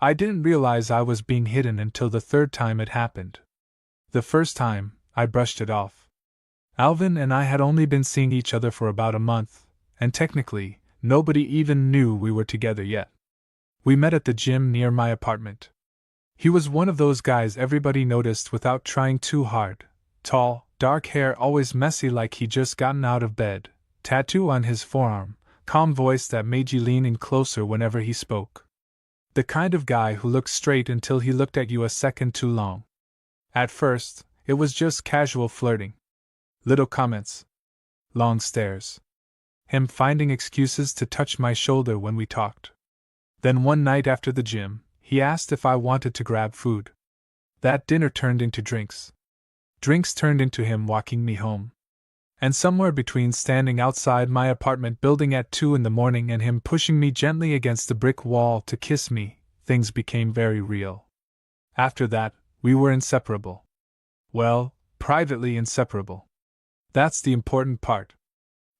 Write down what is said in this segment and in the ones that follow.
I didn't realize I was being hidden until the third time it happened. The first time, I brushed it off. Alvin and I had only been seeing each other for about a month, and technically, nobody even knew we were together yet. We met at the gym near my apartment. He was one of those guys everybody noticed without trying too hard. Tall, dark hair always messy like he'd just gotten out of bed, tattoo on his forearm, calm voice that made you lean in closer whenever he spoke. The kind of guy who looked straight until he looked at you a second too long. At first, it was just casual flirting. Little comments. Long stares. Him finding excuses to touch my shoulder when we talked. Then one night after the gym, he asked if I wanted to grab food. That dinner turned into drinks. Drinks turned into him walking me home. And somewhere between standing outside my apartment building at 2 in the morning and him pushing me gently against the brick wall to kiss me, things became very real. After that, we were inseparable. Well, privately inseparable. That's the important part.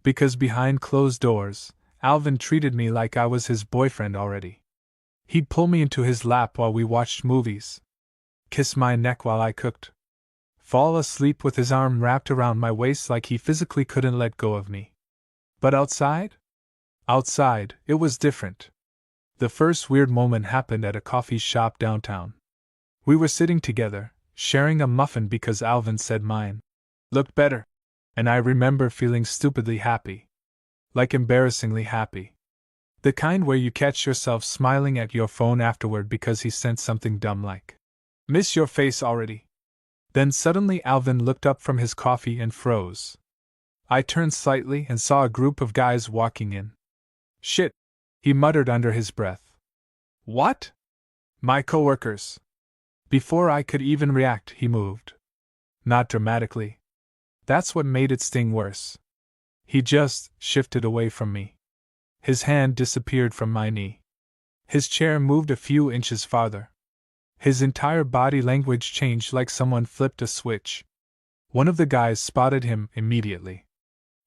Because behind closed doors, Alvin treated me like I was his boyfriend already. He'd pull me into his lap while we watched movies. Kiss my neck while I cooked. Fall asleep with his arm wrapped around my waist like he physically couldn't let go of me. But outside? Outside, it was different. The first weird moment happened at a coffee shop downtown. We were sitting together, sharing a muffin because Alvin said mine looked better. And I remember feeling stupidly happy. Like embarrassingly happy. The kind where you catch yourself smiling at your phone afterward because he sent something dumb like, "Miss your face already." Then suddenly Alvin looked up from his coffee and froze. I turned slightly and saw a group of guys walking in. "Shit," he muttered under his breath. "What?" "My coworkers." Before I could even react, he moved. Not dramatically. That's what made it sting worse. He just shifted away from me. His hand disappeared from my knee. His chair moved a few inches farther. His entire body language changed like someone flipped a switch. One of the guys spotted him immediately.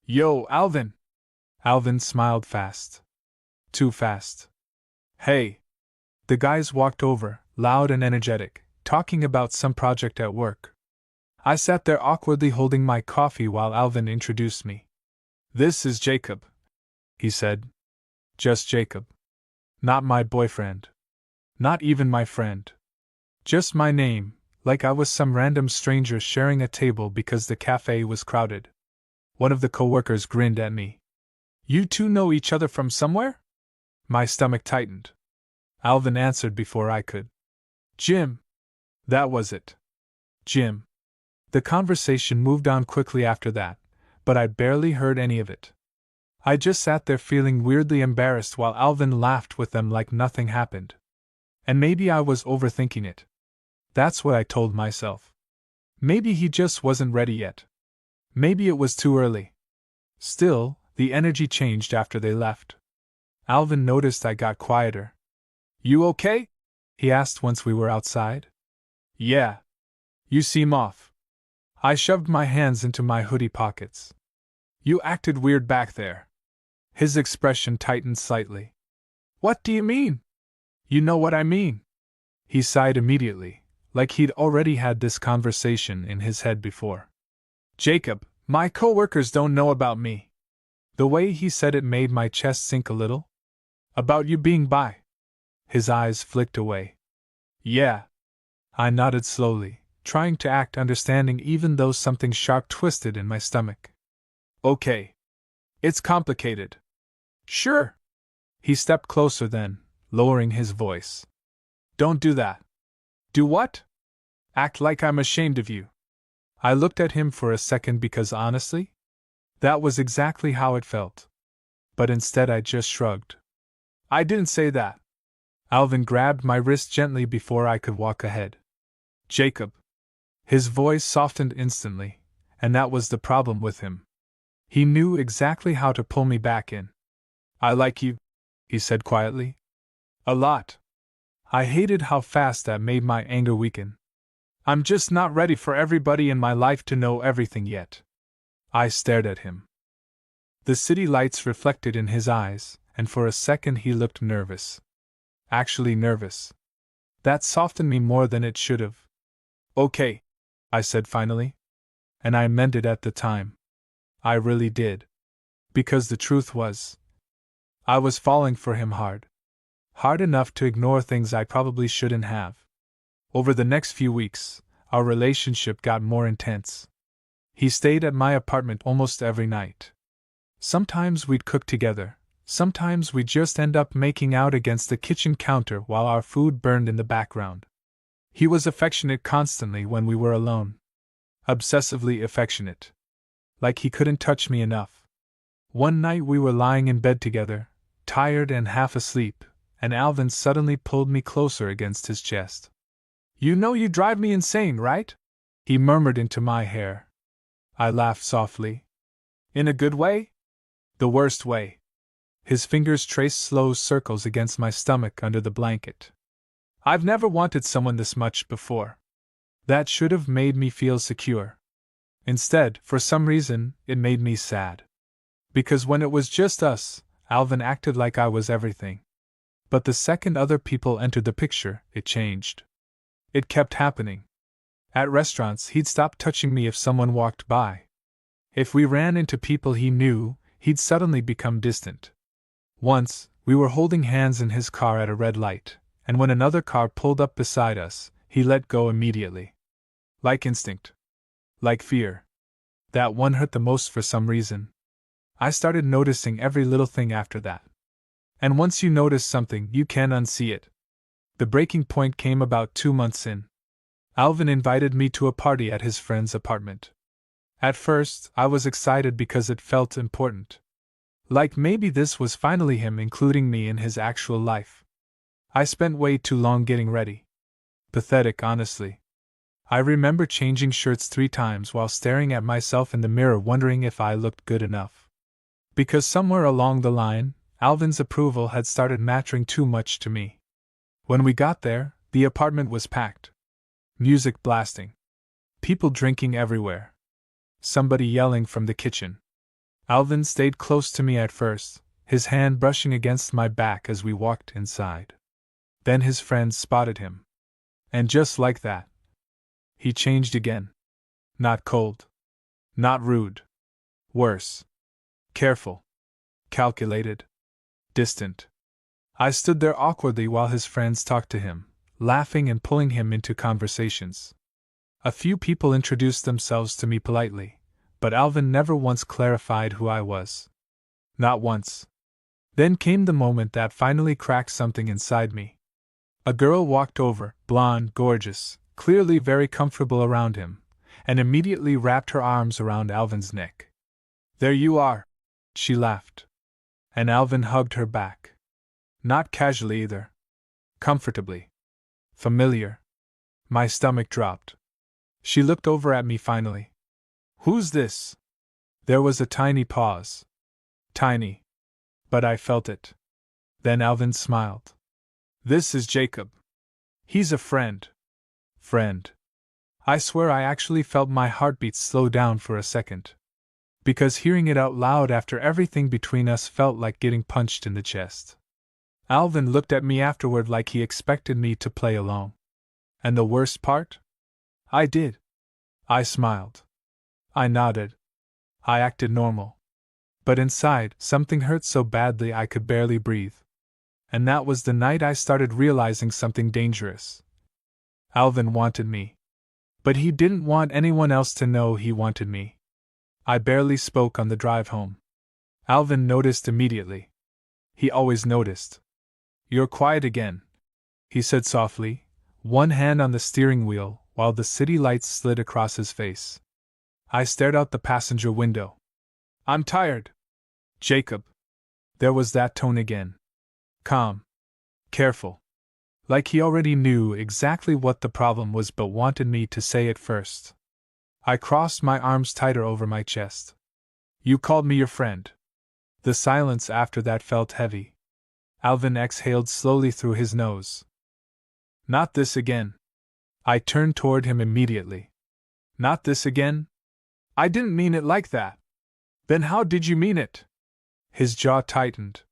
"Yo, Alvin!" Alvin smiled fast. Too fast. "Hey!" The guys walked over, loud and energetic, talking about some project at work. I sat there awkwardly holding my coffee while Alvin introduced me. "This is Jacob," he said. Just Jacob. Not my boyfriend. Not even my friend. Just my name, like I was some random stranger sharing a table because the cafe was crowded. One of the coworkers grinned at me. "You two know each other from somewhere?" My stomach tightened. Alvin answered before I could. "Gym." That was it. Gym. The conversation moved on quickly after that, but I barely heard any of it. I just sat there feeling weirdly embarrassed while Alvin laughed with them like nothing happened. And maybe I was overthinking it. That's what I told myself. Maybe he just wasn't ready yet. Maybe it was too early. Still, the energy changed after they left. Alvin noticed I got quieter. "You okay?" he asked once we were outside. "Yeah. You seem off." I shoved my hands into my hoodie pockets. "You acted weird back there." His expression tightened slightly. "What do you mean?" "You know what I mean." He sighed immediately, like he'd already had this conversation in his head before. "Jacob, my coworkers don't know about me." The way he said it made my chest sink a little. "About you being bi." His eyes flicked away. "Yeah." I nodded slowly, trying to act understanding even though something sharp twisted in my stomach. "Okay. It's complicated." "Sure." He stepped closer then, lowering his voice. "Don't do that." "Do what?" "Act like I'm ashamed of you." I looked at him for a second because honestly, that was exactly how it felt. But instead I just shrugged. "I didn't say that." Alvin grabbed my wrist gently before I could walk ahead. "Jacob." His voice softened instantly, and that was the problem with him. He knew exactly how to pull me back in. "I like you," he said quietly. "A lot." I hated how fast that made my anger weaken. "I'm just not ready for everybody in my life to know everything yet." I stared at him. The city lights reflected in his eyes, and for a second he looked nervous. Actually nervous. That softened me more than it should have. Okay, I said finally. And I meant it at the time. I really did. Because the truth was, I was falling for him hard. Hard enough to ignore things I probably shouldn't have. Over the next few weeks, our relationship got more intense. He stayed at my apartment almost every night. Sometimes we'd cook together, sometimes we'd just end up making out against the kitchen counter while our food burned in the background. He was affectionate constantly when we were alone. Obsessively affectionate. Like he couldn't touch me enough. One night we were lying in bed together, tired and half asleep, and Alvin suddenly pulled me closer against his chest. "You know you drive me insane, right?" he murmured into my hair. I laughed softly. "In a good way?" "The worst way." His fingers traced slow circles against my stomach under the blanket. "I've never wanted someone this much before." That should have made me feel secure. Instead, for some reason, it made me sad. Because when it was just us, Alvin acted like I was everything. But the second other people entered the picture, it changed. It kept happening. At restaurants, he'd stop touching me if someone walked by. If we ran into people he knew, he'd suddenly become distant. Once, we were holding hands in his car at a red light, and when another car pulled up beside us, he let go immediately. Like instinct. Like fear. That one hurt the most for some reason. I started noticing every little thing after that. And once you notice something, you can't unsee it. The breaking point came about 2 months in. Alvin invited me to a party at his friend's apartment. At first, I was excited because it felt important. Like maybe this was finally him including me in his actual life. I spent way too long getting ready. Pathetic, honestly. I remember changing shirts 3 times while staring at myself in the mirror wondering if I looked good enough. Because somewhere along the line, Alvin's approval had started mattering too much to me. When we got there, the apartment was packed. Music blasting. People drinking everywhere. Somebody yelling from the kitchen. Alvin stayed close to me at first, his hand brushing against my back as we walked inside. Then his friends spotted him. And just like that, he changed again. Not cold. Not rude. Worse. Careful. Calculated. Distant. I stood there awkwardly while his friends talked to him, laughing and pulling him into conversations. A few people introduced themselves to me politely, but Alvin never once clarified who I was. Not once. Then came the moment that finally cracked something inside me. A girl walked over, blonde, gorgeous, clearly very comfortable around him, and immediately wrapped her arms around Alvin's neck. "There you are," she laughed. And Alvin hugged her back. Not casually either. Comfortably. Familiar. My stomach dropped. She looked over at me finally. "Who's this?" There was a tiny pause. Tiny. But I felt it. Then Alvin smiled. "This is Jacob. He's a friend." Friend. I swear I actually felt my heartbeat slow down for a second. Because hearing it out loud after everything between us felt like getting punched in the chest. Alvin looked at me afterward like he expected me to play along. And the worst part? I did. I smiled. I nodded. I acted normal. But inside, something hurt so badly I could barely breathe. And that was the night I started realizing something dangerous. Alvin wanted me. But he didn't want anyone else to know he wanted me. I barely spoke on the drive home. Alvin noticed immediately. He always noticed. "You're quiet again," he said softly, one hand on the steering wheel while the city lights slid across his face. I stared out the passenger window. "I'm tired." "Jacob." There was that tone again. Calm. Careful. Like he already knew exactly what the problem was but wanted me to say it first. I crossed my arms tighter over my chest. "You called me your friend." The silence after that felt heavy. Alvin exhaled slowly through his nose. "Not this again." I turned toward him immediately. "Not this again? I didn't mean it like that." "Then how did you mean it?" His jaw tightened.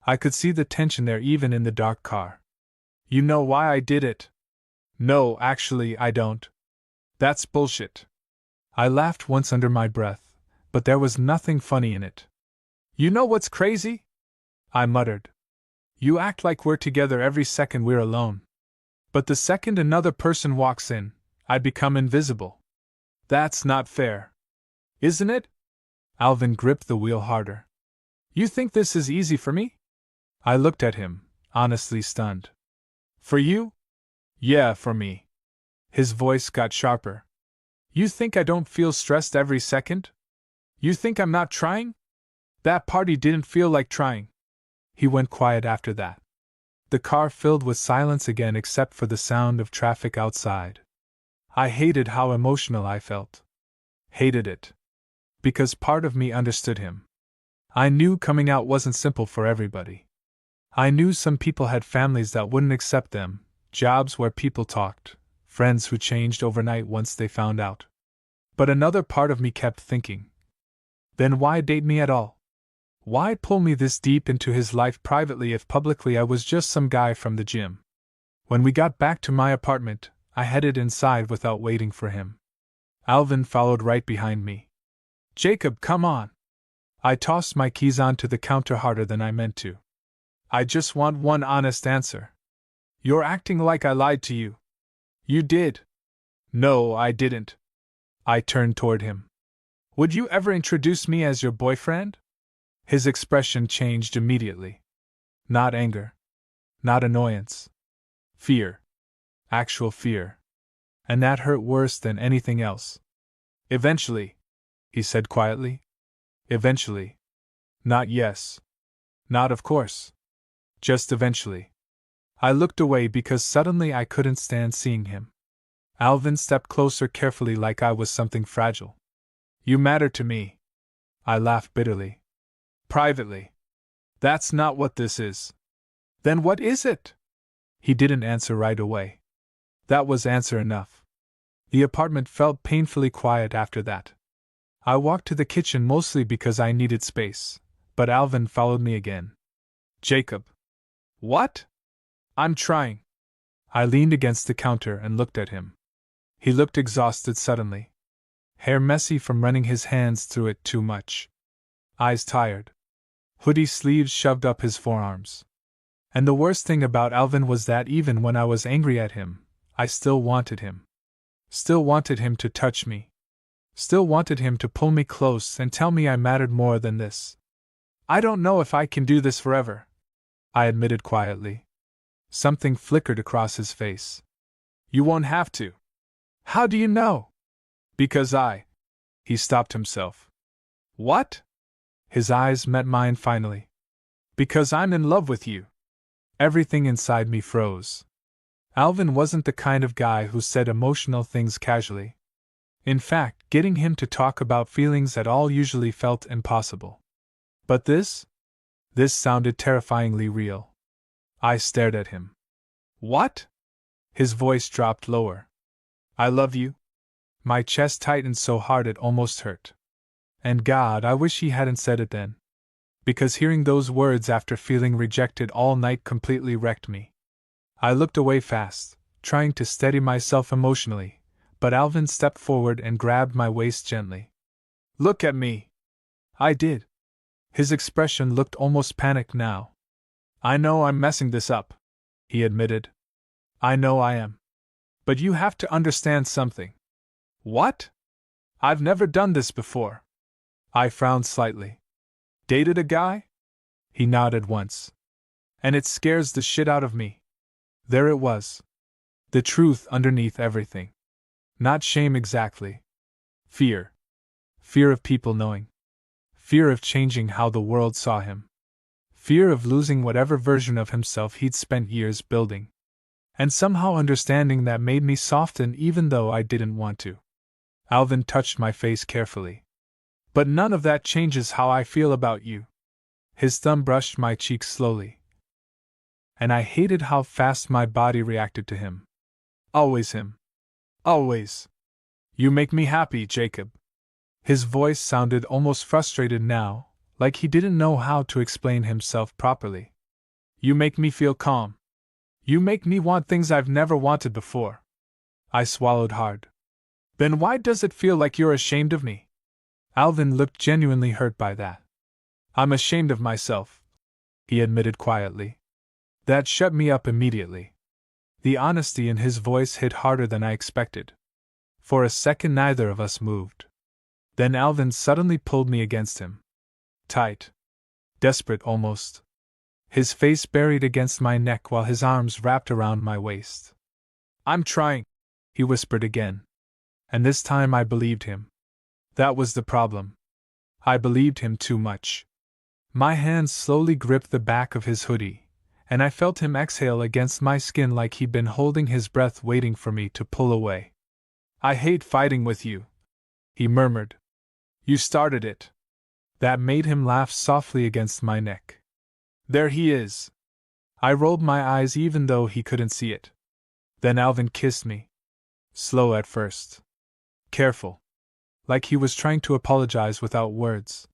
I could see the tension there even in the dark car. You know why I did it? No, actually, I don't. That's bullshit. I laughed once under my breath, but there was nothing funny in it. You know what's crazy? I muttered. You act like we're together every second we're alone. But the second another person walks in, I become invisible. That's not fair. Isn't it? Alvin gripped the wheel harder. You think this is easy for me? I looked at him, honestly stunned. For you? Yeah, for me. His voice got sharper. You think I don't feel stressed every second? You think I'm not trying? That party didn't feel like trying. He went quiet after that. The car filled with silence again except for the sound of traffic outside. I hated how emotional I felt. Hated it. Because part of me understood him. I knew coming out wasn't simple for everybody. I knew some people had families that wouldn't accept them, jobs where people talked, friends who changed overnight once they found out. But another part of me kept thinking. Then why date me at all? Why pull me this deep into his life privately if publicly I was just some guy from the gym? When we got back to my apartment, I headed inside without waiting for him. Alvin followed right behind me. Jacob, come on! I tossed my keys onto the counter harder than I meant to. I just want one honest answer. You're acting like I lied to you. You did. No, I didn't. I turned toward him. Would you ever introduce me as your boyfriend? His expression changed immediately. Not anger. Not annoyance. Fear. Actual fear. And that hurt worse than anything else. Eventually, he said quietly. Eventually. Not yes. Not of course. Just eventually. I looked away because suddenly I couldn't stand seeing him. Alvin stepped closer carefully like I was something fragile. You matter to me. I laughed bitterly. Privately. That's not what this is. Then what is it? He didn't answer right away. That was answer enough. The apartment felt painfully quiet after that. I walked to the kitchen mostly because I needed space, but Alvin followed me again. Jacob. What? I'm trying. I leaned against the counter and looked at him. He looked exhausted suddenly. Hair messy from running his hands through it too much. Eyes tired. Hoodie sleeves shoved up his forearms. And the worst thing about Alvin was that even when I was angry at him, I still wanted him. Still wanted him to touch me. Still wanted him to pull me close and tell me I mattered more than this. I don't know if I can do this forever, I admitted quietly. Something flickered across his face. You won't have to. How do you know? Because He stopped himself. What? His eyes met mine finally. Because I'm in love with you. Everything inside me froze. Alvin wasn't the kind of guy who said emotional things casually. In fact, getting him to talk about feelings at all usually felt impossible. But this sounded terrifyingly real. I stared at him. What? His voice dropped lower. I love you. My chest tightened so hard it almost hurt. And God, I wish he hadn't said it then. Because hearing those words after feeling rejected all night completely wrecked me. I looked away fast, trying to steady myself emotionally, but Alvin stepped forward and grabbed my waist gently. Look at me. I did. His expression looked almost panicked now. I know I'm messing this up, he admitted. I know I am. But you have to understand something. What? I've never done this before. I frowned slightly. Dated a guy? He nodded once. And it scares the shit out of me. There it was. The truth underneath everything. Not shame exactly. Fear. Fear of people knowing. Fear of changing how the world saw him. Fear of losing whatever version of himself he'd spent years building. And somehow understanding that made me soften even though I didn't want to. Alvin touched my face carefully. But none of that changes how I feel about you. His thumb brushed my cheek slowly. And I hated how fast my body reacted to him. Always him. Always. You make me happy, Jacob. His voice sounded almost frustrated now, like he didn't know how to explain himself properly. You make me feel calm. You make me want things I've never wanted before. I swallowed hard. Then why does it feel like you're ashamed of me? Alvin looked genuinely hurt by that. I'm ashamed of myself, he admitted quietly. That shut me up immediately. The honesty in his voice hit harder than I expected. For a second, neither of us moved. Then Alvin suddenly pulled me against him. Tight. Desperate almost. His face buried against my neck while his arms wrapped around my waist. I'm trying, he whispered again. And this time I believed him. That was the problem. I believed him too much. My hands slowly gripped the back of his hoodie, and I felt him exhale against my skin like he'd been holding his breath waiting for me to pull away. I hate fighting with you, he murmured. You started it. That made him laugh softly against my neck. There he is. I rolled my eyes even though he couldn't see it. Then Alvin kissed me. Slow at first. Careful. Like he was trying to apologize without words.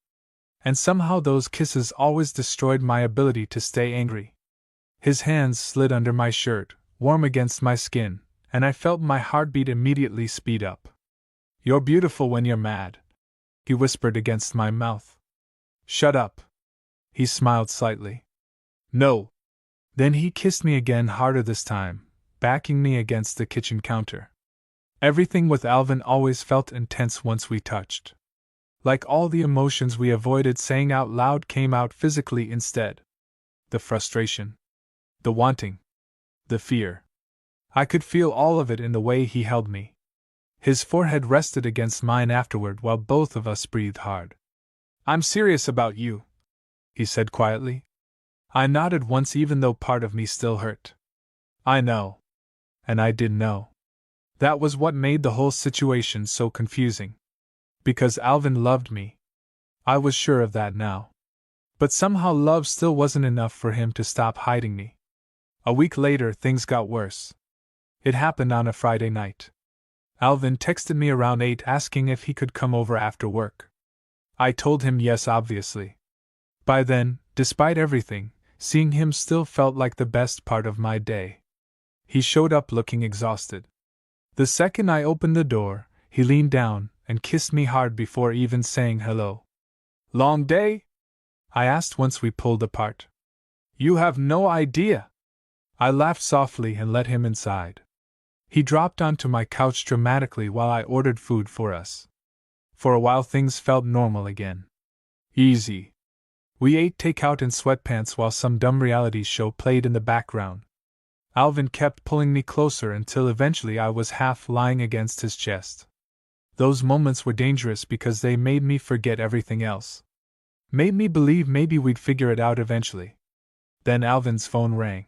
And somehow those kisses always destroyed my ability to stay angry. His hands slid under my shirt, warm against my skin, and I felt my heartbeat immediately speed up. You're beautiful when you're mad, he whispered against my mouth. Shut up. He smiled slightly. No. Then he kissed me again, harder this time, backing me against the kitchen counter. Everything with Alvin always felt intense once we touched. Like all the emotions we avoided saying out loud came out physically instead. The frustration. The wanting. The fear. I could feel all of it in the way he held me. His forehead rested against mine afterward while both of us breathed hard. I'm serious about you, he said quietly. I nodded once even though part of me still hurt. I know. And I didn't know. That was what made the whole situation so confusing. Because Alvin loved me. I was sure of that now. But somehow love still wasn't enough for him to stop hiding me. A week later, things got worse. It happened on a Friday night. Alvin texted me around 8 asking if he could come over after work. I told him yes, obviously. By then, despite everything, seeing him still felt like the best part of my day. He showed up looking exhausted. The second I opened the door, he leaned down and kissed me hard before even saying hello. Long day? I asked once we pulled apart. You have no idea. I laughed softly and let him inside. He dropped onto my couch dramatically while I ordered food for us. For a while things felt normal again. Easy. We ate takeout in sweatpants while some dumb reality show played in the background. Alvin kept pulling me closer until eventually I was half lying against his chest. Those moments were dangerous because they made me forget everything else. Made me believe maybe we'd figure it out eventually. Then Alvin's phone rang.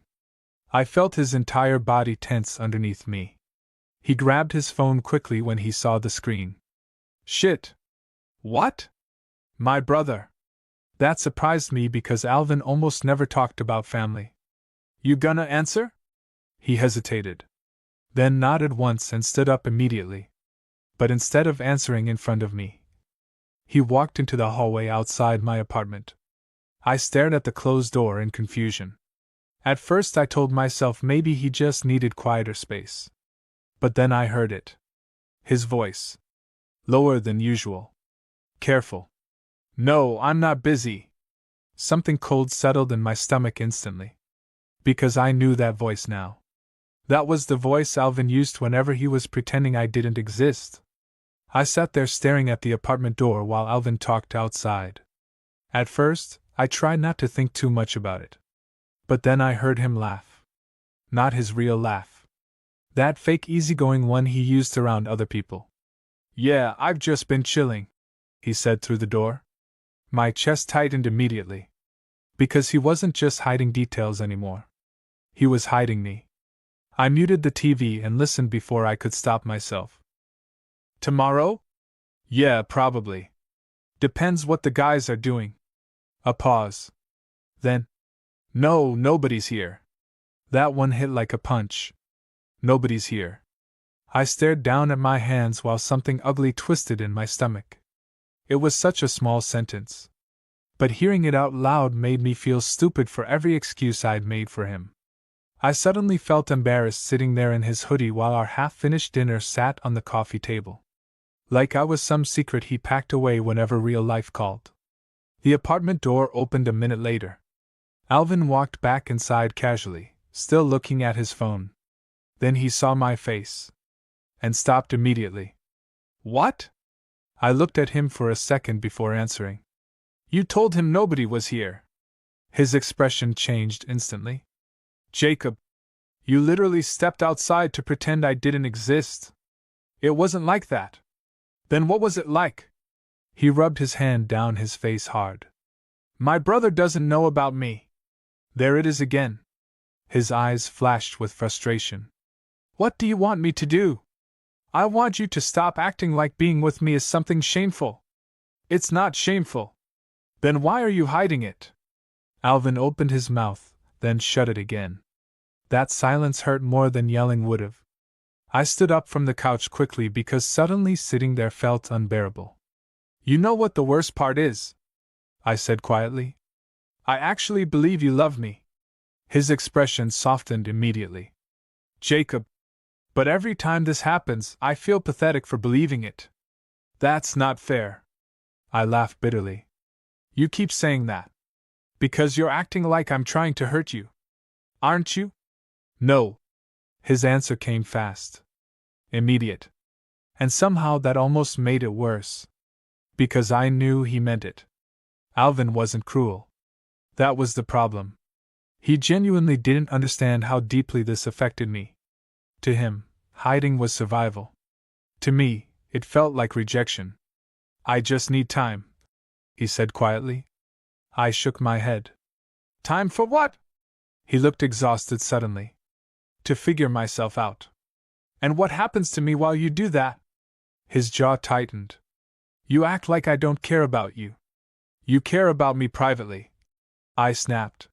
I felt his entire body tense underneath me. He grabbed his phone quickly when he saw the screen. Shit! What? My brother. That surprised me because Alvin almost never talked about family. You gonna answer? He hesitated. Then nodded once and stood up immediately. But instead of answering in front of me, he walked into the hallway outside my apartment. I stared at the closed door in confusion. At first I told myself maybe he just needed quieter space. But then I heard it. His voice. Lower than usual. Careful. No, I'm not busy. Something cold settled in my stomach instantly. Because I knew that voice now. That was the voice Alvin used whenever he was pretending I didn't exist. I sat there staring at the apartment door while Alvin talked outside. At first, I tried not to think too much about it. But then I heard him laugh. Not his real laugh. That fake easygoing one he used around other people. Yeah, I've just been chilling, he said through the door. My chest tightened immediately. Because he wasn't just hiding details anymore. He was hiding me. I muted the TV and listened before I could stop myself. Tomorrow? Yeah, probably. Depends what the guys are doing. A pause. Then, no, nobody's here. That one hit like a punch. Nobody's here. I stared down at my hands while something ugly twisted in my stomach. It was such a small sentence. But hearing it out loud made me feel stupid for every excuse I'd made for him. I suddenly felt embarrassed sitting there in his hoodie while our half-finished dinner sat on the coffee table. Like I was some secret he packed away whenever real life called. The apartment door opened a minute later. Alvin walked back inside casually, still looking at his phone. Then he saw my face. And stopped immediately. What? I looked at him for a second before answering. You told him nobody was here. His expression changed instantly. Jacob, you literally stepped outside to pretend I didn't exist. It wasn't like that. Then what was it like? He rubbed his hand down his face hard. My brother doesn't know about me. There it is again. His eyes flashed with frustration. What do you want me to do? I want you to stop acting like being with me is something shameful. It's not shameful. Then why are you hiding it? Alvin opened his mouth, then shut it again. That silence hurt more than yelling would have. I stood up from the couch quickly because suddenly sitting there felt unbearable. You know what the worst part is? I said quietly. I actually believe you love me. His expression softened immediately. Jacob, but every time this happens, I feel pathetic for believing it. That's not fair. I laughed bitterly. You keep saying that. Because you're acting like I'm trying to hurt you. Aren't you? No. His answer came fast. Immediate. And somehow that almost made it worse. Because I knew he meant it. Alvin wasn't cruel. That was the problem. He genuinely didn't understand how deeply this affected me. To him, hiding was survival. To me, it felt like rejection. I just need time, he said quietly. I shook my head. Time for what? He looked exhausted suddenly. To figure myself out. And what happens to me while you do that? His jaw tightened. You act like I don't care about you. You care about me privately. I snapped.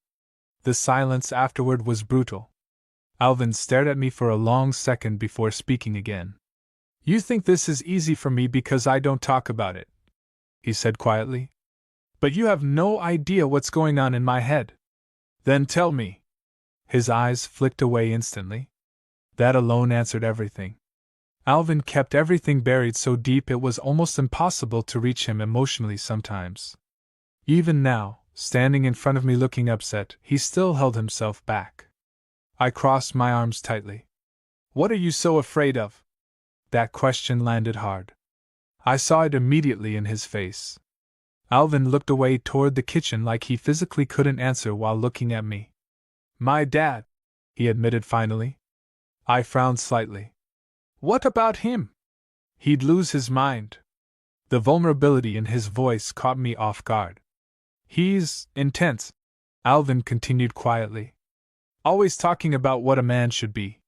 The silence afterward was brutal. Alvin stared at me for a long second before speaking again. You think this is easy for me because I don't talk about it, he said quietly. But you have no idea what's going on in my head. Then tell me. His eyes flicked away instantly. That alone answered everything. Alvin kept everything buried so deep it was almost impossible to reach him emotionally sometimes. Even now, standing in front of me looking upset, he still held himself back. I crossed my arms tightly. What are you so afraid of? That question landed hard. I saw it immediately in his face. Alvin looked away toward the kitchen like he physically couldn't answer while looking at me. My dad, he admitted finally. I frowned slightly. What about him? He'd lose his mind. The vulnerability in his voice caught me off guard. He's intense, Alvin continued quietly. Always talking about what a man should be.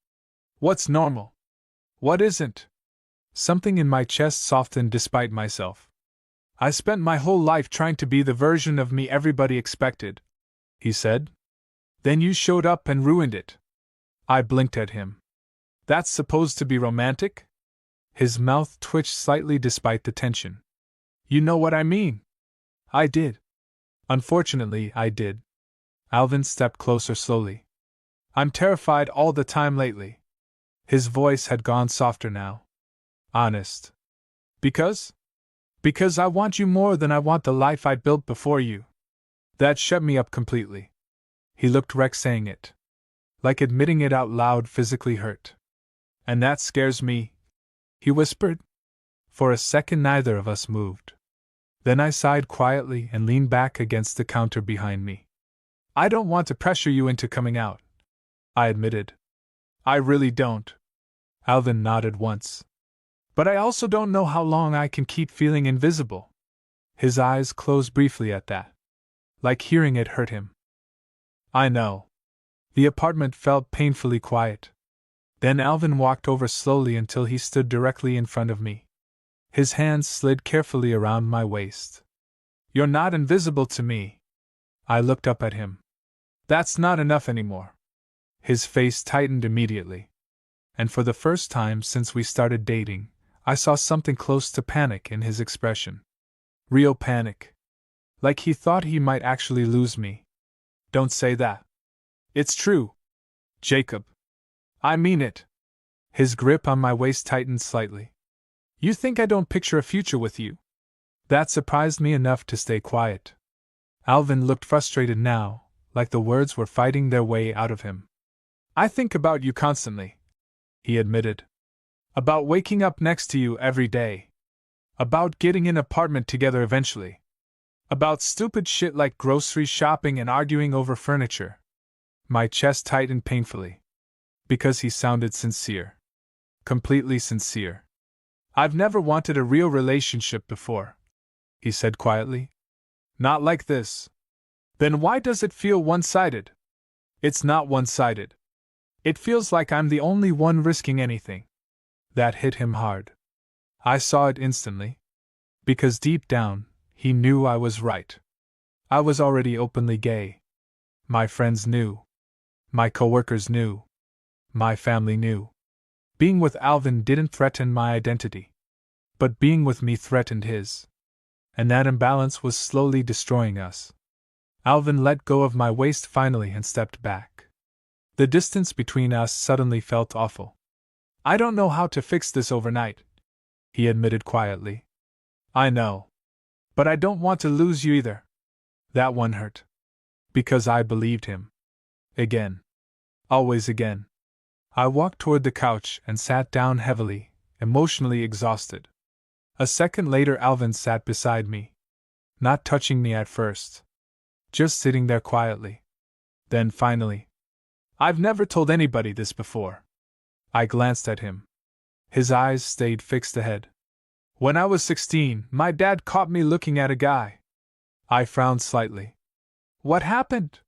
What's normal? What isn't? Something in my chest softened despite myself. I spent my whole life trying to be the version of me everybody expected, he said. Then you showed up and ruined it. I blinked at him. That's supposed to be romantic? His mouth twitched slightly despite the tension. You know what I mean. I did. Unfortunately, I did. Alvin stepped closer slowly. I'm terrified all the time lately. His voice had gone softer now. Honest. Because? Because I want you more than I want the life I built before you. That shut me up completely. He looked wrecked saying it. Like admitting it out loud physically hurt. And that scares me, he whispered. For a second neither of us moved. Then I sighed quietly and leaned back against the counter behind me. I don't want to pressure you into coming out, I admitted. I really don't. Alvin nodded once. But I also don't know how long I can keep feeling invisible. His eyes closed briefly at that. Like hearing it hurt him. I know. The apartment felt painfully quiet. Then Alvin walked over slowly until he stood directly in front of me. His hands slid carefully around my waist. You're not invisible to me. I looked up at him. That's not enough anymore. His face tightened immediately. And for the first time since we started dating, I saw something close to panic in his expression. Real panic. Like he thought he might actually lose me. Don't say that. It's true. Jacob. I mean it. His grip on my waist tightened slightly. You think I don't picture a future with you? That surprised me enough to stay quiet. Alvin looked frustrated now, like the words were fighting their way out of him. I think about you constantly, he admitted. About waking up next to you every day. About getting an apartment together eventually. About stupid shit like grocery shopping and arguing over furniture. My chest tightened painfully. Because he sounded sincere. Completely sincere. I've never wanted a real relationship before, he said quietly. Not like this. Then why does it feel one-sided? It's not one-sided. It feels like I'm the only one risking anything. That hit him hard. I saw it instantly. Because deep down, he knew I was right. I was already openly gay. My friends knew. My coworkers knew. My family knew. Being with Alvin didn't threaten my identity. But being with me threatened his. And that imbalance was slowly destroying us. Alvin let go of my waist finally and stepped back. The distance between us suddenly felt awful. I don't know how to fix this overnight, he admitted quietly. I know. But I don't want to lose you either. That one hurt. Because I believed him. Again. Always again. I walked toward the couch and sat down heavily, emotionally exhausted. A second later, Alvin sat beside me. Not touching me at first. Just sitting there quietly. Then finally. I've never told anybody this before. I glanced at him. His eyes stayed fixed ahead. When I was 16, my dad caught me looking at a guy. I frowned slightly. What happened?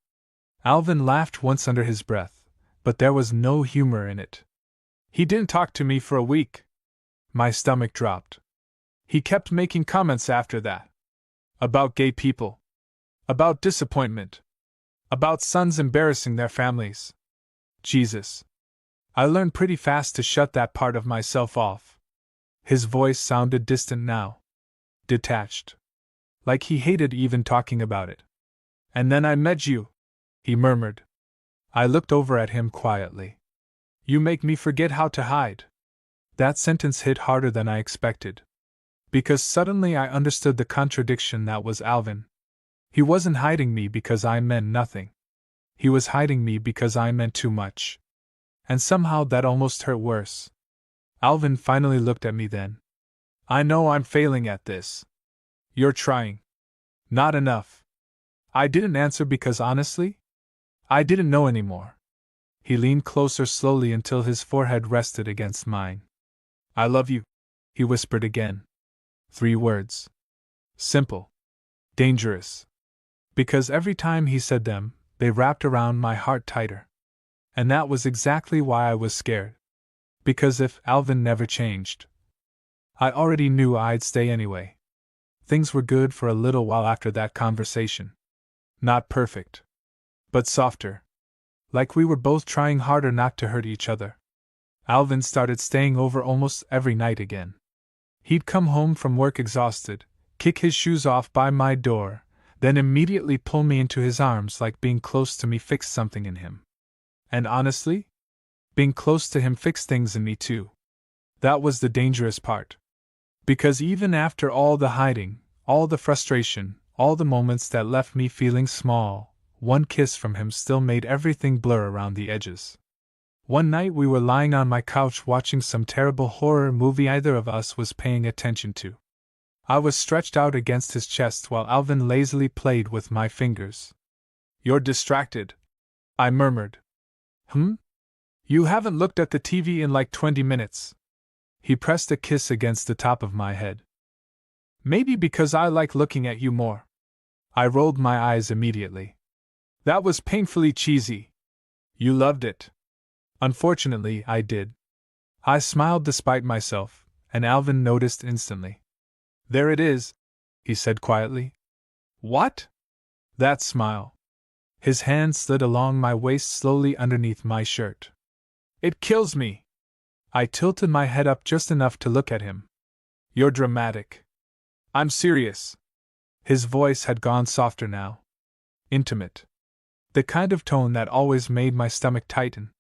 Alvin laughed once under his breath, but there was no humor in it. He didn't talk to me for a week. My stomach dropped. He kept making comments after that. About gay people. About disappointment. About sons embarrassing their families. Jesus. I learned pretty fast to shut that part of myself off. His voice sounded distant now. Detached. Like he hated even talking about it. And then I met you, he murmured. I looked over at him quietly. You make me forget how to hide. That sentence hit harder than I expected. Because suddenly I understood the contradiction that was Alvin. He wasn't hiding me because I meant nothing. He was hiding me because I meant too much. And somehow that almost hurt worse. Alvin finally looked at me then. I know I'm failing at this. You're trying. Not enough. I didn't answer because honestly, I didn't know anymore. He leaned closer slowly until his forehead rested against mine. I love you, he whispered again. 3 words. Simple. Dangerous. Because every time he said them, they wrapped around my heart tighter. And that was exactly why I was scared. Because if Alvin never changed, I already knew I'd stay anyway. Things were good for a little while after that conversation. Not perfect. But softer. Like we were both trying harder not to hurt each other. Alvin started staying over almost every night again. He'd come home from work exhausted, kick his shoes off by my door, then immediately pull me into his arms like being close to me fixed something in him. And honestly, being close to him fixed things in me too. That was the dangerous part. Because even after all the hiding, all the frustration, all the moments that left me feeling small, one kiss from him still made everything blur around the edges. One night we were lying on my couch watching some terrible horror movie either of us was paying attention to. I was stretched out against his chest while Alvin lazily played with my fingers. You're distracted, I murmured. You haven't looked at the TV in like 20 minutes. He pressed a kiss against the top of my head. Maybe because I like looking at you more. I rolled my eyes immediately. That was painfully cheesy. You loved it. Unfortunately, I did. I smiled despite myself, and Alvin noticed instantly. There it is, he said quietly. What? That smile. His hand slid along my waist slowly underneath my shirt. It kills me. I tilted my head up just enough to look at him. You're dramatic. I'm serious. His voice had gone softer now. Intimate. The kind of tone that always made my stomach tighten.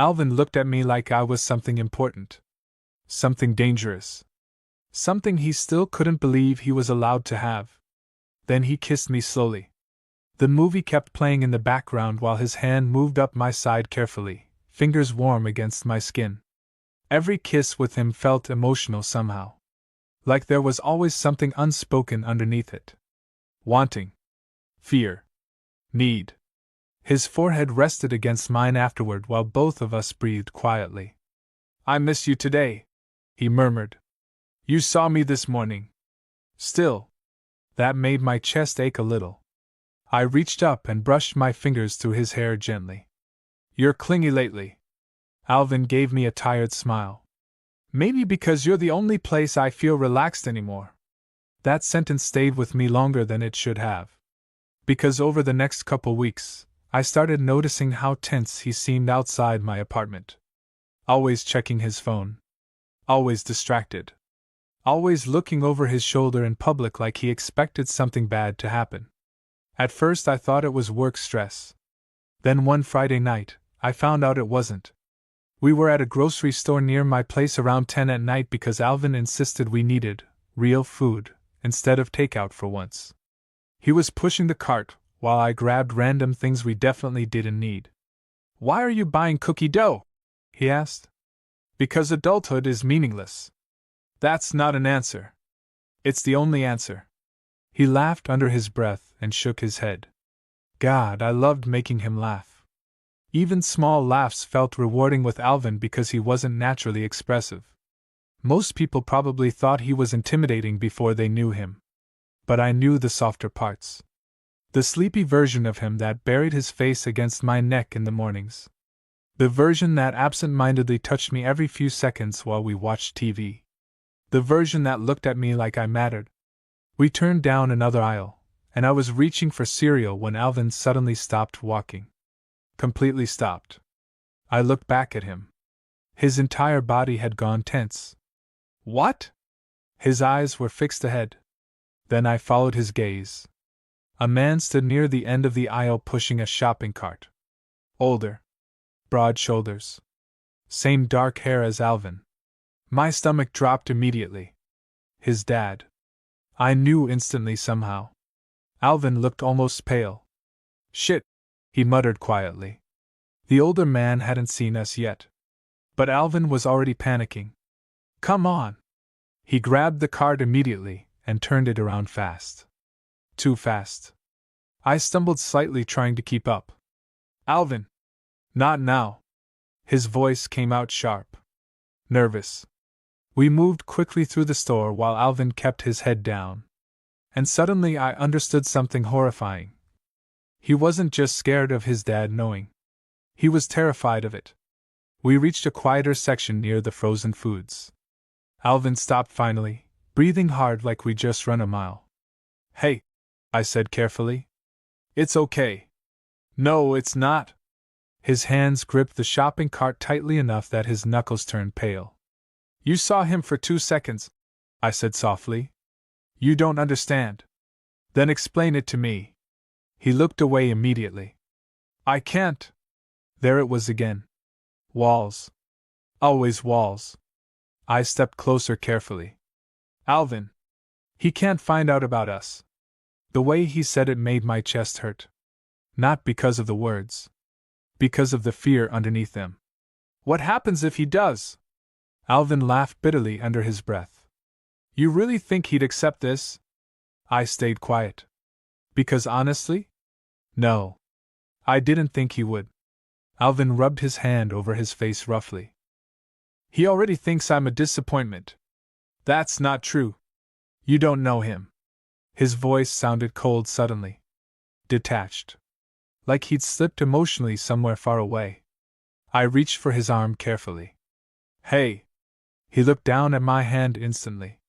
Alvin looked at me like I was something important. Something dangerous. Something he still couldn't believe he was allowed to have. Then he kissed me slowly. The movie kept playing in the background while his hand moved up my side carefully, fingers warm against my skin. Every kiss with him felt emotional somehow. Like there was always something unspoken underneath it. Wanting. Fear. Need. His forehead rested against mine afterward while both of us breathed quietly. "I miss you today," he murmured. "You saw me this morning." Still. That made my chest ache a little. I reached up and brushed my fingers through his hair gently. "You're clingy lately." Alvin gave me a tired smile. "Maybe because you're the only place I feel relaxed anymore." That sentence stayed with me longer than it should have. Because over the next couple weeks, I started noticing how tense he seemed outside my apartment. Always checking his phone. Always distracted. Always looking over his shoulder in public like he expected something bad to happen. At first I thought it was work stress. Then one Friday night, I found out it wasn't. We were at a grocery store near my place around 10 at night because Alvin insisted we needed real food instead of takeout for once. He was pushing the cart while I grabbed random things we definitely didn't need. "Why are you buying cookie dough?" he asked. "Because adulthood is meaningless." "That's not an answer." "It's the only answer." He laughed under his breath and shook his head. God, I loved making him laugh. Even small laughs felt rewarding with Alvin because he wasn't naturally expressive. Most people probably thought he was intimidating before they knew him. But I knew the softer parts. The sleepy version of him that buried his face against my neck in the mornings. The version that absent-mindedly touched me every few seconds while we watched TV. The version that looked at me like I mattered. We turned down another aisle, and I was reaching for cereal when Alvin suddenly stopped walking. Completely stopped. I looked back at him. His entire body had gone tense. "What?" His eyes were fixed ahead. Then I followed his gaze. A man stood near the end of the aisle pushing a shopping cart. Older. Broad shoulders. Same dark hair as Alvin. My stomach dropped immediately. His dad. I knew instantly somehow. Alvin looked almost pale. "Shit," he muttered quietly. The older man hadn't seen us yet. But Alvin was already panicking. "Come on." He grabbed the cart immediately and turned it around fast. Too fast. I stumbled slightly trying to keep up. "Alvin! Not now." His voice came out sharp. Nervous. We moved quickly through the store while Alvin kept his head down. And suddenly I understood something horrifying. He wasn't just scared of his dad knowing. He was terrified of it. We reached a quieter section near the frozen foods. Alvin stopped finally, breathing hard like we'd just run a mile. "Hey," I said carefully. "It's okay." "No, it's not." His hands gripped the shopping cart tightly enough that his knuckles turned pale. "You saw him for 2 seconds," I said softly. "You don't understand." "Then explain it to me." He looked away immediately. "I can't." There it was again. Walls. Always walls. I stepped closer carefully. "Alvin. He can't find out about us." The way he said it made my chest hurt. Not because of the words. Because of the fear underneath them. "What happens if he does?" Alvin laughed bitterly under his breath. "You really think he'd accept this?" I stayed quiet. Because honestly? No. I didn't think he would. Alvin rubbed his hand over his face roughly. "He already thinks I'm a disappointment." "That's not true. You don't know him." His voice sounded cold suddenly. Detached. Like he'd slipped emotionally somewhere far away. I reached for his arm carefully. "Hey!" He looked down at my hand instantly.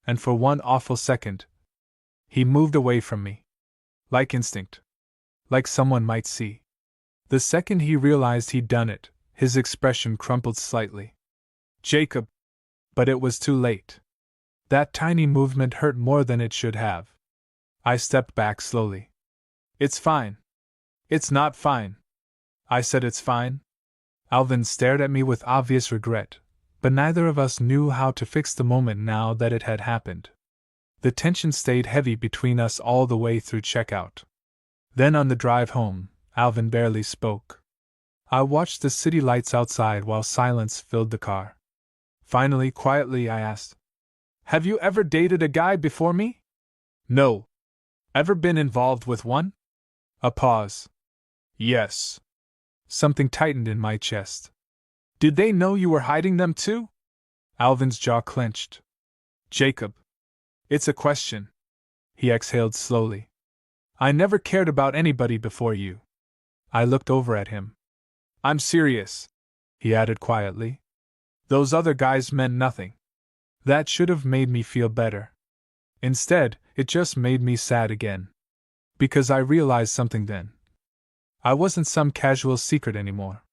And for one awful second, he moved away from me. Like instinct. Like someone might see. The second he realized he'd done it, his expression crumpled slightly. "Jacob!" But it was too late. That tiny movement hurt more than it should have. I stepped back slowly. "It's fine." "It's not fine." I said it's fine. Alvin stared at me with obvious regret, but neither of us knew how to fix the moment now that it had happened. The tension stayed heavy between us all the way through checkout. Then on the drive home, Alvin barely spoke. I watched the city lights outside while silence filled the car. Finally, quietly, I asked, "Have you ever dated a guy before me?" "No." "Ever been involved with one?" A pause. "Yes." Something tightened in my chest. "Did they know you were hiding them too?" Alvin's jaw clenched. "Jacob. It's a question." He exhaled slowly. "I never cared about anybody before you." I looked over at him. "I'm serious," he added quietly. "Those other guys meant nothing." That should have made me feel better. Instead, it just made me sad again. Because I realized something then. I wasn't some casual secret anymore.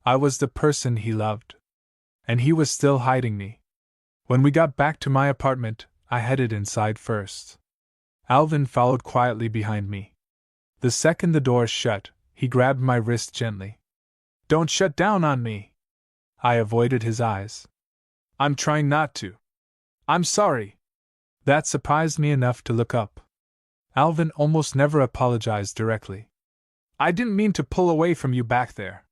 I was the person he loved. And he was still hiding me. When we got back to my apartment, I headed inside first. Alvin followed quietly behind me. The second the door shut, he grabbed my wrist gently. "Don't shut down on me." I avoided his eyes. "I'm trying not to. I'm sorry." That surprised me enough to look up. Alvin almost never apologized directly. "I didn't mean to pull away from you back there."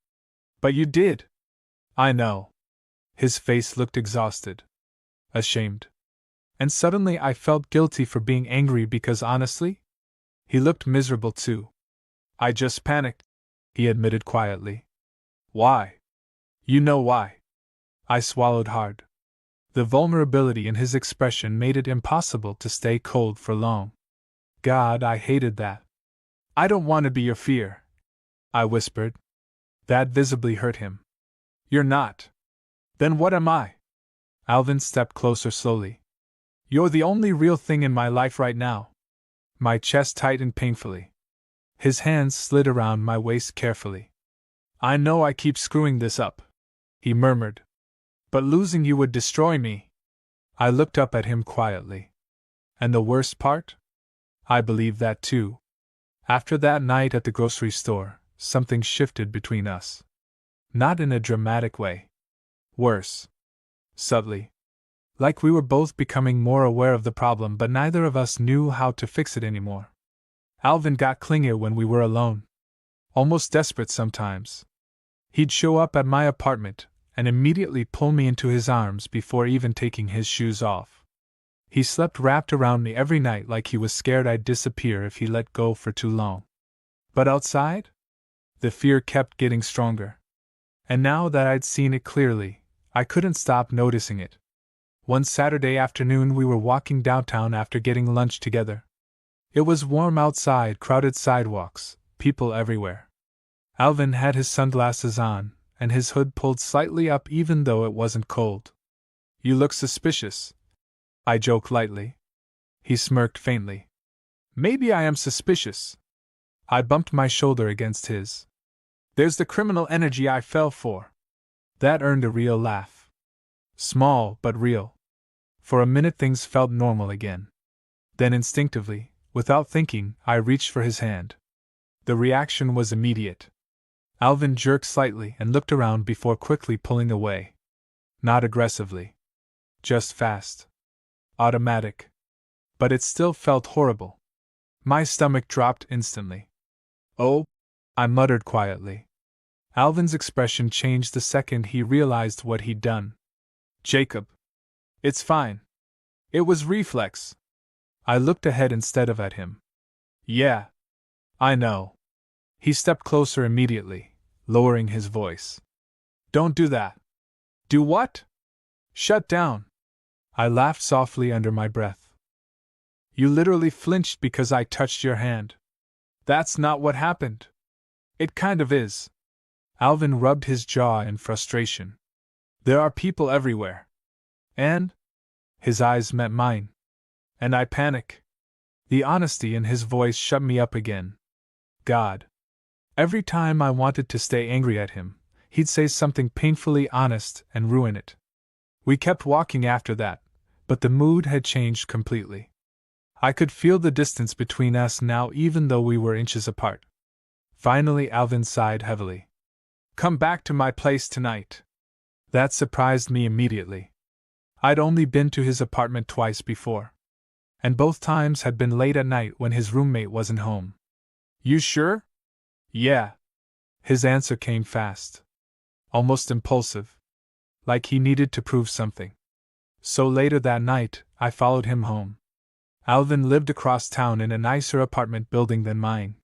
"But you did." "I know." His face looked exhausted. Ashamed. And suddenly I felt guilty for being angry because honestly, he looked miserable too. "I just panicked," he admitted quietly. "Why?" "You know why." I swallowed hard. The vulnerability in his expression made it impossible to stay cold for long. God, I hated that. "I don't want to be your fear," I whispered. That visibly hurt him. "You're not. Then what am I?" Alvin stepped closer slowly. "You're the only real thing in my life right now." My chest tightened painfully. His hands slid around my waist carefully. "I know I keep screwing this up," he murmured. "But losing you would destroy me." I looked up at him quietly. "And the worst part?" "I believe that too." After that night at the grocery store, something shifted between us. Not in a dramatic way. Worse. Subtly. Like we were both becoming more aware of the problem, but neither of us knew how to fix it anymore. Alvin got clingier when we were alone. Almost desperate sometimes. He'd show up at my apartment and immediately pull me into his arms before even taking his shoes off. He slept wrapped around me every night like he was scared I'd disappear if he let go for too long. But outside? The fear kept getting stronger. And now that I'd seen it clearly, I couldn't stop noticing it. One Saturday afternoon we were walking downtown after getting lunch together. It was warm outside, crowded sidewalks, people everywhere. Alvin had his sunglasses on, and his hood pulled slightly up even though it wasn't cold. "You look suspicious," I joked lightly. He smirked faintly. "Maybe I am suspicious." I bumped my shoulder against his. "There's the criminal energy I fell for." That earned a real laugh. Small, but real. For a minute things felt normal again. Then instinctively, without thinking, I reached for his hand. The reaction was immediate. Alvin jerked slightly and looked around before quickly pulling away. Not aggressively. Just fast. Automatic. But it still felt horrible. My stomach dropped instantly. "Oh," I muttered quietly. Alvin's expression changed the second he realized what he'd done. "Jacob. It's fine. It was reflex." I looked ahead instead of at him. "Yeah. I know." He stepped closer immediately, lowering his voice. "Don't do that." "Do what?" "Shut down." I laughed softly under my breath. "You literally flinched because I touched your hand." "That's not what happened." "It kind of is." Alvin rubbed his jaw in frustration. "There are people everywhere. And?" His eyes met mine. "And I panic." The honesty in his voice shut me up again. God. Every time I wanted to stay angry at him, he'd say something painfully honest and ruin it. We kept walking after that, but the mood had changed completely. I could feel the distance between us now even though we were inches apart. Finally Alvin sighed heavily. Come back to my place tonight. That surprised me immediately. I'd only been to his apartment twice before, and both times had been late at night when his roommate wasn't home. You sure? Yeah. His answer came fast. Almost impulsive. Like he needed to prove something. So later that night, I followed him home. Alvin lived across town in a nicer apartment building than mine.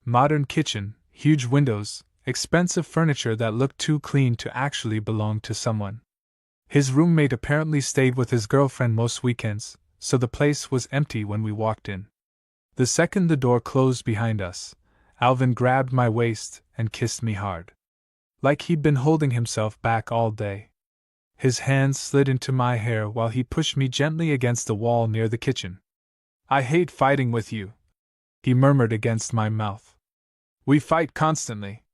Modern kitchen, huge windows, expensive furniture that looked too clean to actually belong to someone. His roommate apparently stayed with his girlfriend most weekends, so the place was empty when we walked in. The second the door closed behind us, Alvin grabbed my waist and kissed me hard. Like he'd been holding himself back all day. His hands slid into my hair while he pushed me gently against the wall near the kitchen. I hate fighting with you, he murmured against my mouth. We fight constantly.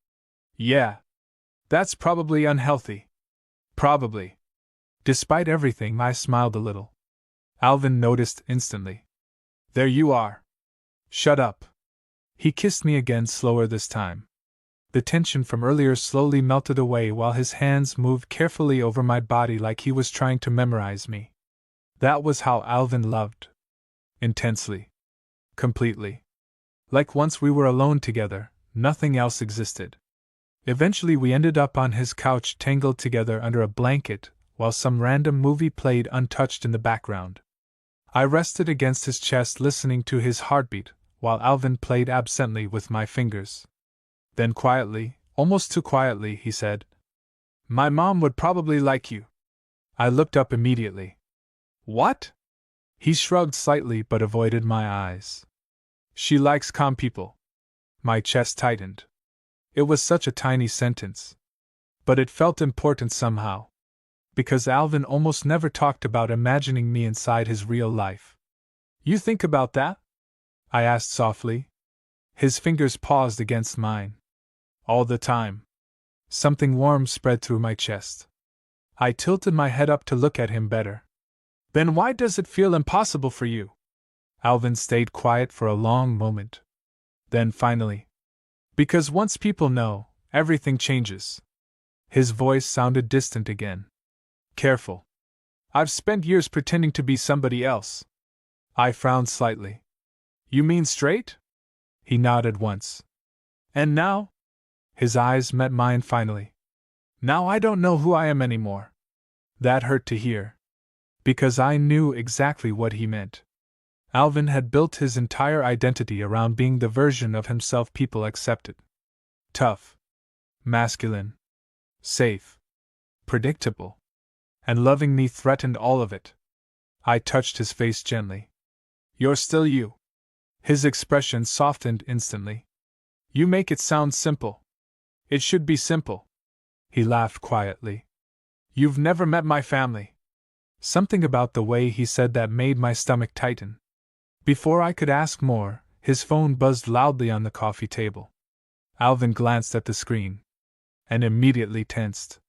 Yeah. That's probably unhealthy. Probably. Despite everything, I smiled a little. Alvin noticed instantly. There you are. Shut up. He kissed me again, slower this time. The tension from earlier slowly melted away while his hands moved carefully over my body like he was trying to memorize me. That was how Alvin loved. Intensely. Completely. Like once we were alone together, nothing else existed. Eventually we ended up on his couch tangled together under a blanket, while some random movie played untouched in the background. I rested against his chest listening to his heartbeat, while Alvin played absently with my fingers. Then quietly, almost too quietly, he said, "My mom would probably like you." I looked up immediately. What? He shrugged slightly but avoided my eyes. She likes calm people. My chest tightened. It was such a tiny sentence. But it felt important somehow. Because Alvin almost never talked about imagining me inside his real life. You think about that? I asked softly. His fingers paused against mine. All the time. Something warm spread through my chest. I tilted my head up to look at him better. Then why does it feel impossible for you? Alvin stayed quiet for a long moment. Then finally. Because once people know, everything changes. His voice sounded distant again. Careful. I've spent years pretending to be somebody else. I frowned slightly. You mean straight? He nodded once. And now? His eyes met mine finally. Now I don't know who I am anymore. That hurt to hear. Because I knew exactly what he meant. Alvin had built his entire identity around being the version of himself people accepted. Tough. Masculine. Safe. Predictable. And loving me threatened all of it. I touched his face gently. You're still you. His expression softened instantly. You make it sound simple. It should be simple. He laughed quietly. You've never met my family. Something about the way he said that made my stomach tighten. Before I could ask more, his phone buzzed loudly on the coffee table. Alvin glanced at the screen. And immediately tensed.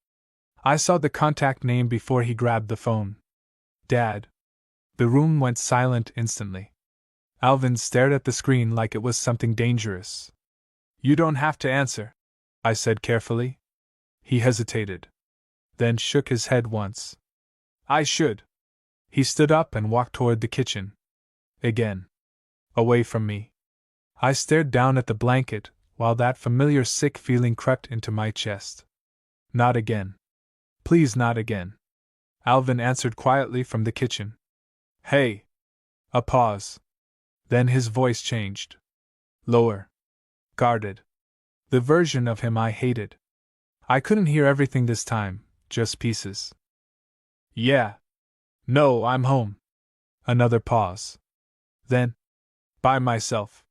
I saw the contact name before he grabbed the phone. Dad. The room went silent instantly. Alvin stared at the screen like it was something dangerous. You don't have to answer, I said carefully. He hesitated. Then shook his head once. I should. He stood up and walked toward the kitchen. Again. Away from me. I stared down at the blanket, while that familiar sick feeling crept into my chest. Not again. Please, not again. Alvin answered quietly from the kitchen. Hey. A pause. Then his voice changed. Lower. Guarded. The version of him I hated. I couldn't hear everything this time, just pieces. Yeah. No, I'm home. Another pause. Then. By myself.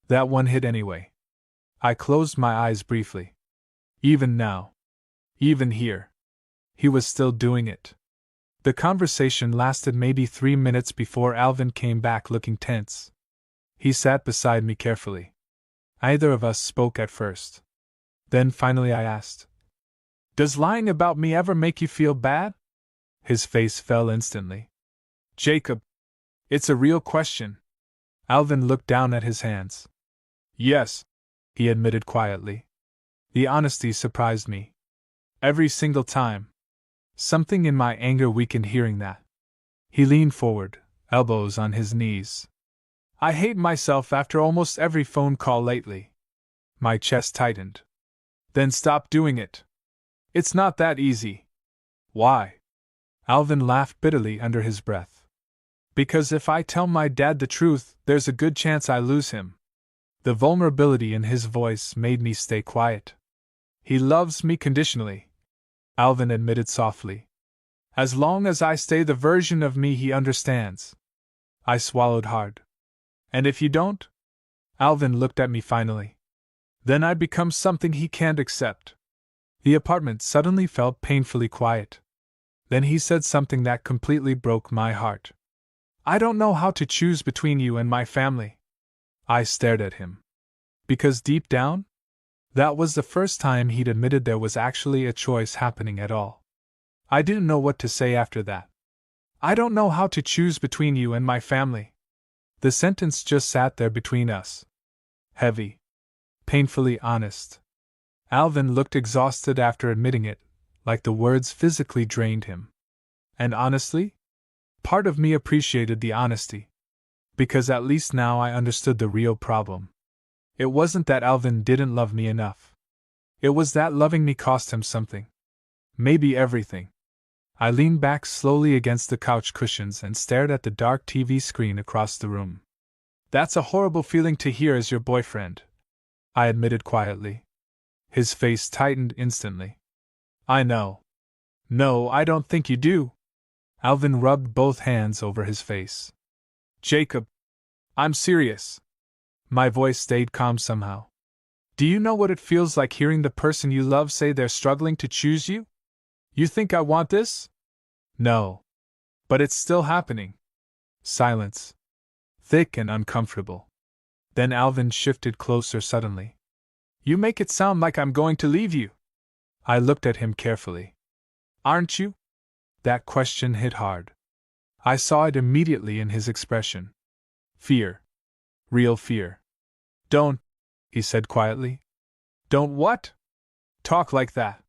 That one hit anyway. I closed my eyes briefly. Even now. Even here. He was still doing it. The conversation lasted maybe 3 minutes before Alvin came back looking tense. He sat beside me carefully. Neither of us spoke at first. Then finally I asked, Does lying about me ever make you feel bad? His face fell instantly. Jacob, it's a real question. Alvin looked down at his hands. Yes, he admitted quietly. The honesty surprised me. Every single time. Something in my anger weakened hearing that. He leaned forward, elbows on his knees. I hate myself after almost every phone call lately. My chest tightened. Then stop doing it. It's not that easy. Why? Alvin laughed bitterly under his breath. Because if I tell my dad the truth, there's a good chance I lose him. The vulnerability in his voice made me stay quiet. He loves me conditionally, Alvin admitted softly. As long as I stay the version of me he understands. I swallowed hard. And if you don't? Alvin looked at me finally. Then I become something he can't accept. The apartment suddenly felt painfully quiet. Then he said something that completely broke my heart. I don't know how to choose between you and my family. I stared at him. Because deep down? That was the first time he'd admitted there was actually a choice happening at all. I didn't know what to say after that. I don't know how to choose between you and my family. The sentence just sat there between us. Heavy. Painfully honest. Alvin looked exhausted after admitting it, like the words physically drained him. And honestly? Part of me appreciated the honesty. Because at least now I understood the real problem. It wasn't that Alvin didn't love me enough. It was that loving me cost him something. Maybe everything. I leaned back slowly against the couch cushions and stared at the dark TV screen across the room. That's a horrible feeling to hear as your boyfriend, I admitted quietly. His face tightened instantly. I know. No, I don't think you do. Alvin rubbed both hands over his face. Jacob, I'm serious. My voice stayed calm somehow. Do you know what it feels like hearing the person you love say they're struggling to choose you? You think I want this? No. But it's still happening. Silence. Thick and uncomfortable. Then Alvin shifted closer suddenly. You make it sound like I'm going to leave you. I looked at him carefully. Aren't you? That question hit hard. I saw it immediately in his expression. Fear. Real fear. Don't, he said quietly. Don't what? Talk like that.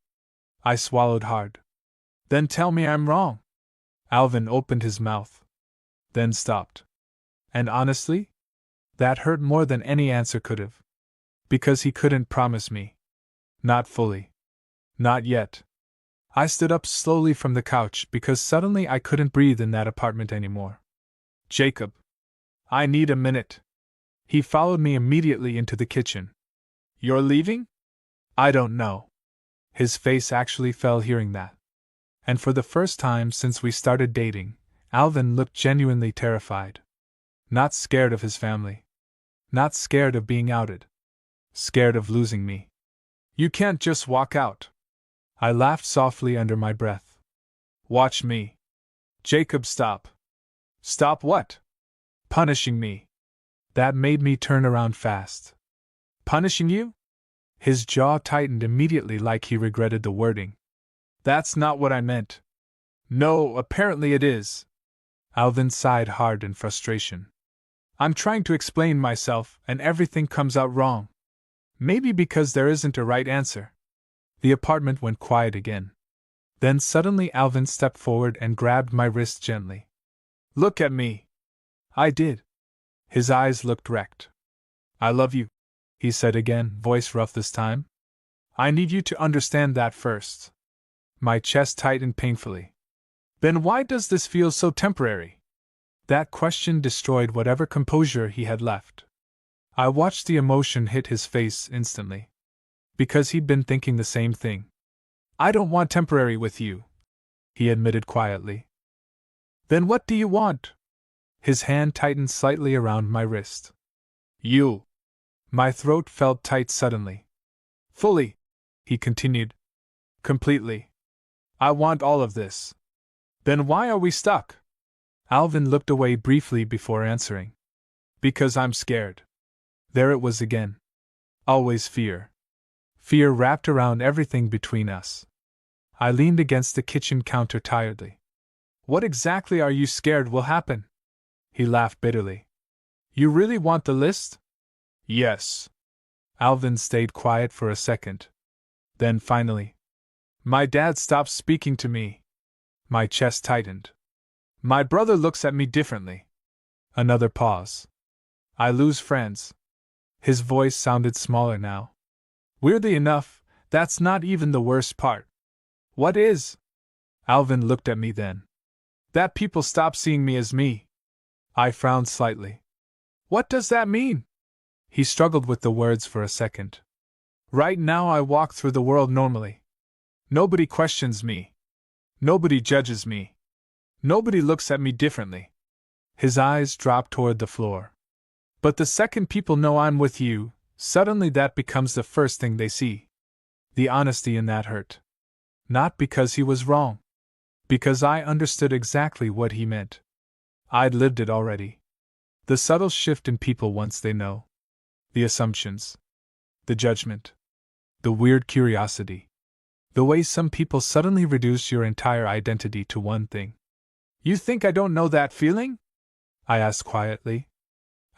I swallowed hard. Then tell me I'm wrong. Alvin opened his mouth. Then stopped. And honestly? That hurt more than any answer could have. Because he couldn't promise me. Not fully. Not yet. I stood up slowly from the couch because suddenly I couldn't breathe in that apartment anymore. Jacob. I need a minute. He followed me immediately into the kitchen. You're leaving? I don't know. His face actually fell hearing that. And for the first time since we started dating, Alvin looked genuinely terrified. Not scared of his family. Not scared of being outed. Scared of losing me. You can't just walk out. I laughed softly under my breath. Watch me. Jacob, stop. Stop what? Punishing me. That made me turn around fast. Punishing you? His jaw tightened immediately like he regretted the wording. That's not what I meant. No, apparently it is. Alvin sighed hard in frustration. I'm trying to explain myself, and everything comes out wrong. Maybe because there isn't a right answer. The apartment went quiet again. Then suddenly Alvin stepped forward and grabbed my wrist gently. Look at me. I did. His eyes looked wrecked. I love you, he said again, voice rough this time. I need you to understand that first. My chest tightened painfully. Then why does this feel so temporary? That question destroyed whatever composure he had left. I watched the emotion hit his face instantly. Because he'd been thinking the same thing. I don't want temporary with you, he admitted quietly. Then what do you want? His hand tightened slightly around my wrist. You. My throat felt tight suddenly. Fully, he continued. Completely. I want all of this. Then why are we stuck? Alvin looked away briefly before answering. Because I'm scared. There it was again. Always fear. Fear wrapped around everything between us. I leaned against the kitchen counter tiredly. What exactly are you scared will happen? He laughed bitterly. You really want the list? Yes. Alvin stayed quiet for a second. Then finally, my dad stops speaking to me. My chest tightened. My brother looks at me differently. Another pause. I lose friends. His voice sounded smaller now. Weirdly enough, that's not even the worst part. What is? Alvin looked at me then. That people stop seeing me as me. I frowned slightly. What does that mean? He struggled with the words for a second. Right now I walk through the world normally. Nobody questions me. Nobody judges me. Nobody looks at me differently. His eyes dropped toward the floor. But the second people know I'm with you, suddenly that becomes the first thing they see. The honesty in that hurt. Not because he was wrong. Because I understood exactly what he meant. I'd lived it already. The subtle shift in people once they know. The assumptions. The judgment. The weird curiosity. The way some people suddenly reduce your entire identity to one thing. You think I don't know that feeling? I asked quietly.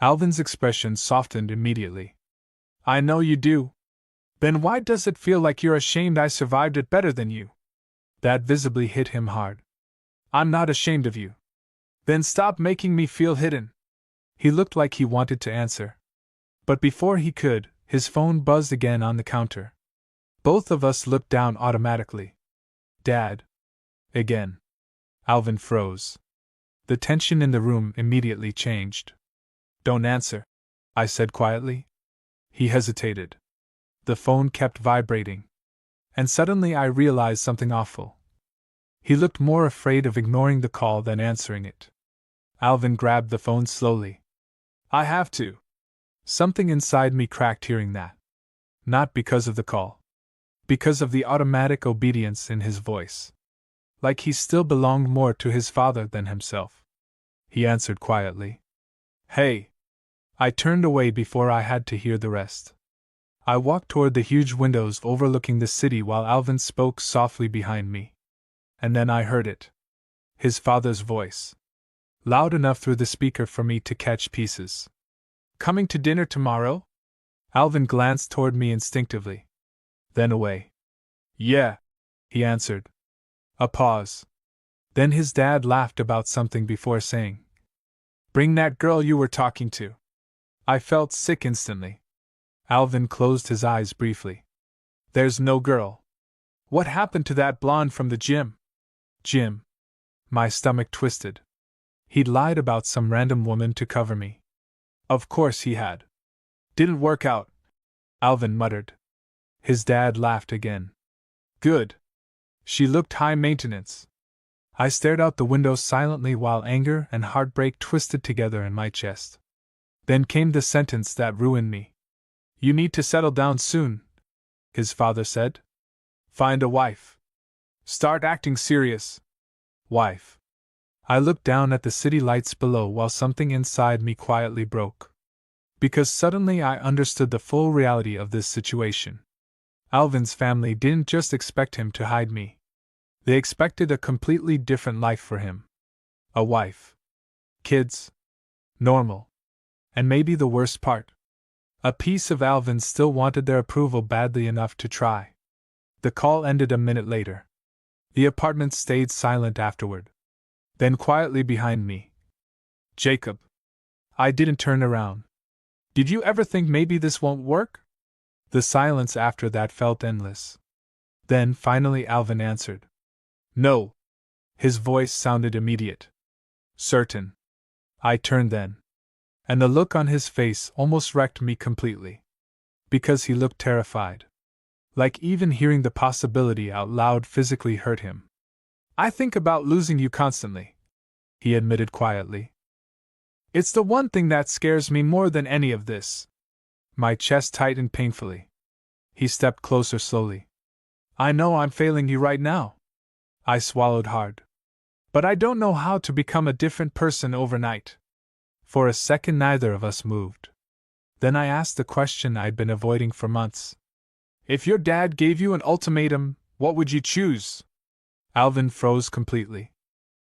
Alvin's expression softened immediately. I know you do. Then why does it feel like you're ashamed I survived it better than you? That visibly hit him hard. I'm not ashamed of you. Then stop making me feel hidden. He looked like he wanted to answer. But before he could, his phone buzzed again on the counter. Both of us looked down automatically. Dad. Again. Alvin froze. The tension in the room immediately changed. Don't answer, I said quietly. He hesitated. The phone kept vibrating. And suddenly I realized something awful. He looked more afraid of ignoring the call than answering it. Alvin grabbed the phone slowly. I have to. Something inside me cracked hearing that. Not because of the call. Because of the automatic obedience in his voice. Like he still belonged more to his father than himself. He answered quietly. Hey. I turned away before I had to hear the rest. I walked toward the huge windows overlooking the city while Alvin spoke softly behind me. And then I heard it. His father's voice. Loud enough through the speaker for me to catch pieces. Coming to dinner tomorrow? Alvin glanced toward me instinctively. Then away. Yeah, he answered. A pause. Then his dad laughed about something before saying, Bring that girl you were talking to. I felt sick instantly. Alvin closed his eyes briefly. There's no girl. What happened to that blonde from the gym? Jim. My stomach twisted. He'd lied about some random woman to cover me. Of course he had. Didn't work out, Alvin muttered. His dad laughed again. Good. She looked high maintenance. I stared out the window silently while anger and heartbreak twisted together in my chest. Then came the sentence that ruined me. You need to settle down soon, his father said. Find a wife. Start acting serious. Wife. I looked down at the city lights below while something inside me quietly broke. Because suddenly I understood the full reality of this situation. Alvin's family didn't just expect him to hide me. They expected a completely different life for him. A wife. Kids. Normal. And maybe the worst part. A piece of Alvin still wanted their approval badly enough to try. The call ended a minute later. The apartment stayed silent afterward. Then quietly behind me. Jacob. I didn't turn around. Did you ever think maybe this won't work? The silence after that felt endless. Then finally Alvin answered. No. His voice sounded immediate. Certain. I turned then. And the look on his face almost wrecked me completely. Because he looked terrified. Like even hearing the possibility out loud physically hurt him. I think about losing you constantly, he admitted quietly. It's the one thing that scares me more than any of this. My chest tightened painfully. He stepped closer slowly. I know I'm failing you right now. I swallowed hard. But I don't know how to become a different person overnight. For a second neither of us moved. Then I asked the question I'd been avoiding for months. If your dad gave you an ultimatum, what would you choose? Alvin froze completely.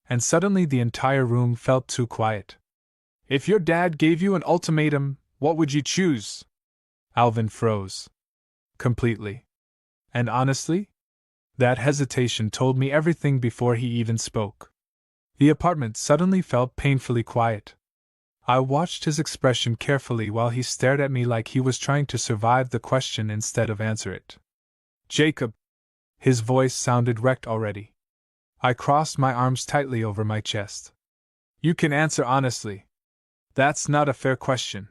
And suddenly the entire room felt too quiet. If your dad gave you an ultimatum, what would you choose? Alvin froze. Completely. And honestly? That hesitation told me everything before he even spoke. The apartment suddenly felt painfully quiet. I watched his expression carefully while he stared at me like he was trying to survive the question instead of answer it. Jacob! His voice sounded wrecked already. I crossed my arms tightly over my chest. You can answer honestly. That's not a fair question.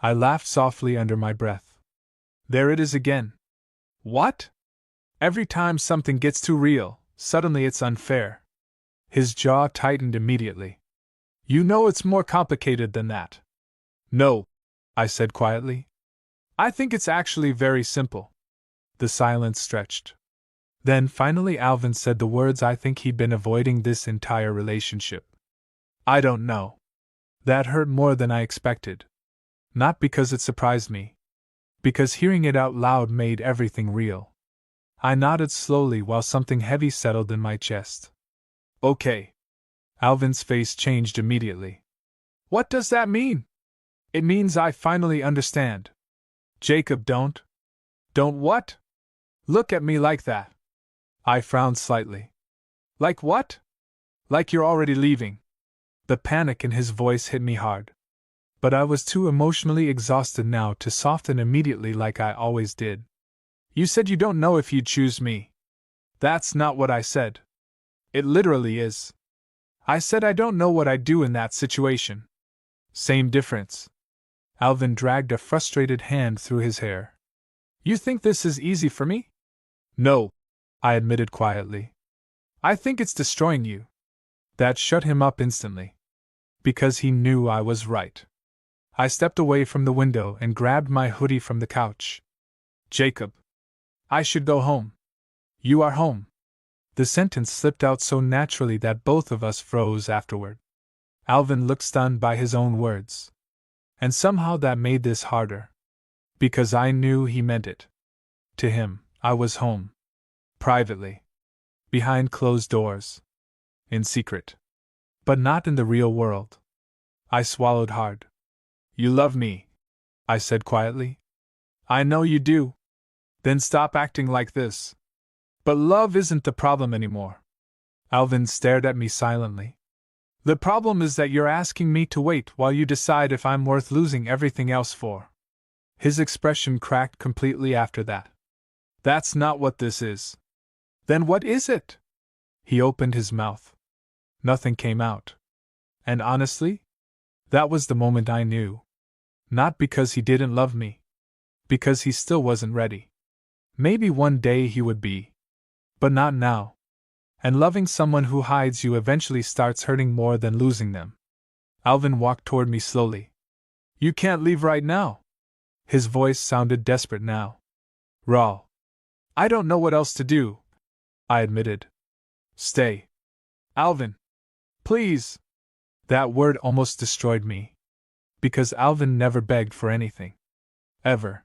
I laughed softly under my breath. There it is again. What? Every time something gets too real, suddenly it's unfair. His jaw tightened immediately. You know it's more complicated than that. No, I said quietly. I think it's actually very simple. The silence stretched. Then finally Alvin said the words I think he'd been avoiding this entire relationship. I don't know. That hurt more than I expected. Not because it surprised me. Because hearing it out loud made everything real. I nodded slowly while something heavy settled in my chest. Okay. Alvin's face changed immediately. What does that mean? It means I finally understand. Jacob, don't. Don't what? Look at me like that. I frowned slightly. Like what? Like you're already leaving. The panic in his voice hit me hard. But I was too emotionally exhausted now to soften immediately like I always did. You said you don't know if you'd choose me. That's not what I said. It literally is. I said I don't know what I'd do in that situation. Same difference. Alvin dragged a frustrated hand through his hair. You think this is easy for me? No, I admitted quietly. I think it's destroying you. That shut him up instantly. Because he knew I was right. I stepped away from the window and grabbed my hoodie from the couch. Jacob. I should go home. You are home. The sentence slipped out so naturally that both of us froze afterward. Alvin looked stunned by his own words. And somehow that made this harder. Because I knew he meant it. To him, I was home. Privately. Behind closed doors. In secret. But not in the real world. I swallowed hard. You love me, I said quietly. I know you do. Then stop acting like this. But love isn't the problem anymore. Alvin stared at me silently. The problem is that you're asking me to wait while you decide if I'm worth losing everything else for. His expression cracked completely after that. That's not what this is. Then what is it? He opened his mouth. Nothing came out. And honestly, that was the moment I knew. Not because he didn't love me. Because he still wasn't ready. Maybe one day he would be. But not now. And loving someone who hides you eventually starts hurting more than losing them. Alvin walked toward me slowly. You can't leave right now. His voice sounded desperate now. Raw. I don't know what else to do, I admitted. Stay. Alvin. Please. That word almost destroyed me. Because Alvin never begged for anything. Ever.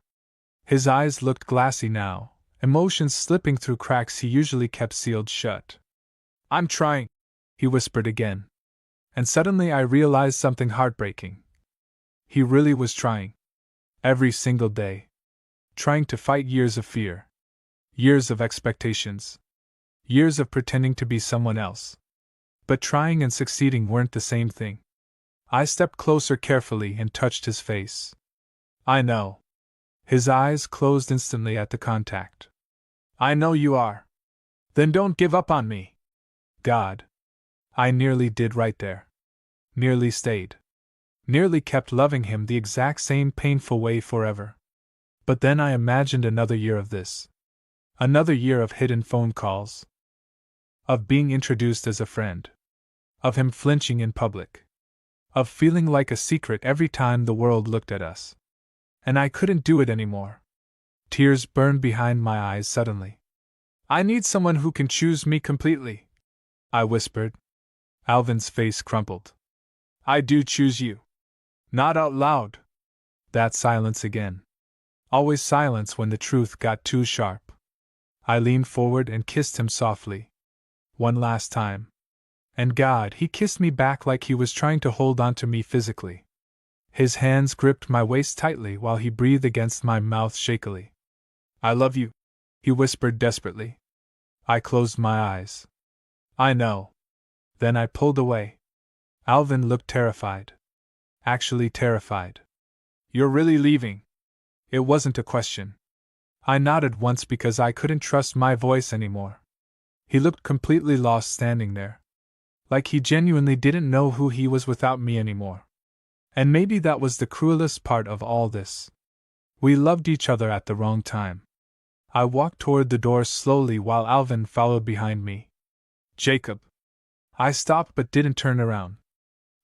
His eyes looked glassy now, emotions slipping through cracks he usually kept sealed shut. I'm trying, he whispered again. And suddenly I realized something heartbreaking. He really was trying. Every single day. Trying to fight years of fear. Years of expectations. Years of pretending to be someone else. But trying and succeeding weren't the same thing. I stepped closer carefully and touched his face. I know. His eyes closed instantly at the contact. I know you are. Then don't give up on me. God. I nearly did right there. Nearly stayed. Nearly kept loving him the exact same painful way forever. But then I imagined another year of this. Another year of hidden phone calls. Of being introduced as a friend. Of him flinching in public. Of feeling like a secret every time the world looked at us. And I couldn't do it anymore. Tears burned behind my eyes suddenly. I need someone who can choose me completely, I whispered. Alvin's face crumpled. I do choose you. Not out loud. That silence again. Always silence when the truth got too sharp. I leaned forward and kissed him softly. One last time. And God, he kissed me back like he was trying to hold on to me physically. His hands gripped my waist tightly while he breathed against my mouth shakily. I love you, he whispered desperately. I closed my eyes. I know. Then I pulled away. Alvin looked terrified. Actually terrified. You're really leaving? It wasn't a question. I nodded once because I couldn't trust my voice anymore. He looked completely lost standing there. Like he genuinely didn't know who he was without me anymore. And maybe that was the cruelest part of all this. We loved each other at the wrong time. I walked toward the door slowly while Alvin followed behind me. Jacob. I stopped but didn't turn around.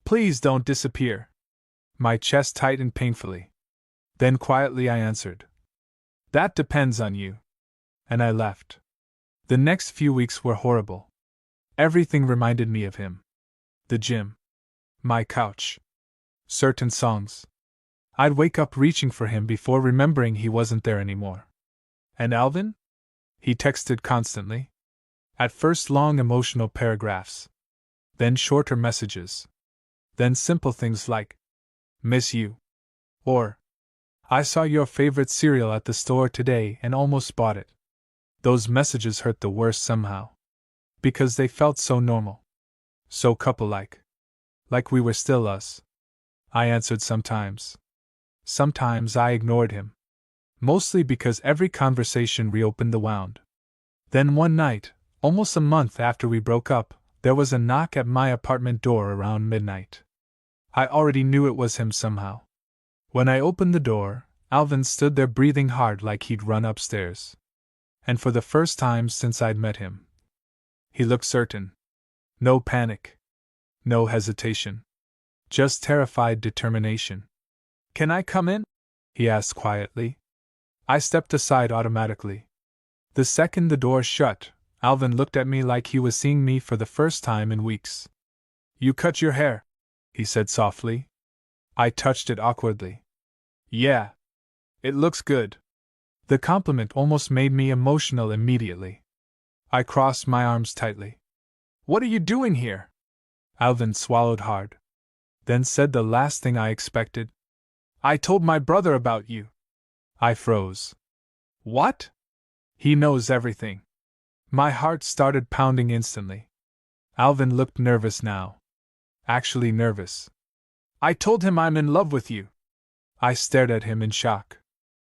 Please don't disappear. My chest tightened painfully. Then quietly I answered. That depends on you. And I left. The next few weeks were horrible. Everything reminded me of him. The gym. My couch. Certain songs. I'd wake up reaching for him before remembering he wasn't there anymore. And Alvin? He texted constantly. At first long emotional paragraphs. Then shorter messages. Then simple things like, miss you. Or, I saw your favorite cereal at the store today and almost bought it. Those messages hurt the worst somehow. Because they felt so normal. So couple-like. Like we were still us. I answered sometimes. Sometimes I ignored him. Mostly because every conversation reopened the wound. Then one night, almost a month after we broke up, there was a knock at my apartment door around midnight. I already knew it was him somehow. When I opened the door, Alvin stood there breathing hard like he'd run upstairs. And for the first time since I'd met him, he looked certain. No panic. No hesitation. Just terrified determination. Can I come in? He asked quietly. I stepped aside automatically. The second the door shut, Alvin looked at me like he was seeing me for the first time in weeks. You cut your hair, he said softly. I touched it awkwardly. Yeah. It looks good. The compliment almost made me emotional immediately. I crossed my arms tightly. What are you doing here? Alvin swallowed hard. Then said the last thing I expected. I told my brother about you. I froze. What? He knows everything. My heart started pounding instantly. Alvin looked nervous now. Actually nervous. I told him I'm in love with you. I stared at him in shock.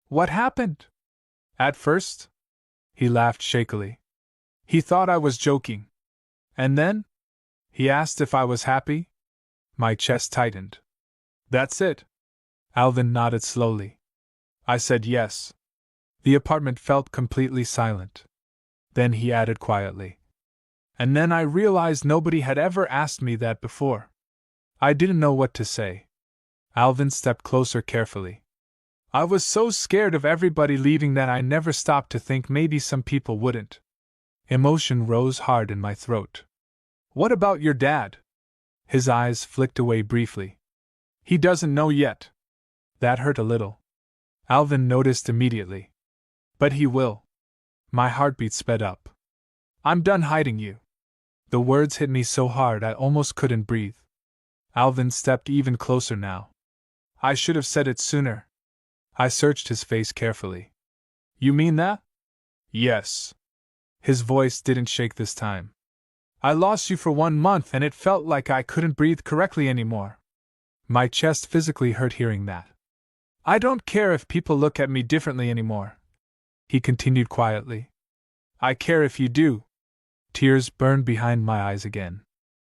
What happened? At first? He laughed shakily. He thought I was joking. And then? He asked if I was happy. My chest tightened. That's it. Alvin nodded slowly. I said yes. The apartment felt completely silent. Then he added quietly. And then I realized nobody had ever asked me that before. I didn't know what to say. Alvin stepped closer carefully. I was so scared of everybody leaving that I never stopped to think maybe some people wouldn't. Emotion rose hard in my throat. What about your dad? His eyes flicked away briefly. He doesn't know yet. That hurt a little. Alvin noticed immediately. But he will. My heartbeat sped up. I'm done hiding you. The words hit me so hard I almost couldn't breathe. Alvin stepped even closer now. I should have said it sooner. I searched his face carefully. You mean that? Yes. His voice didn't shake this time. I lost you for 1 month and it felt like I couldn't breathe correctly anymore. My chest physically hurt hearing that. I don't care if people look at me differently anymore. He continued quietly. I care if you do. Tears burned behind my eyes again.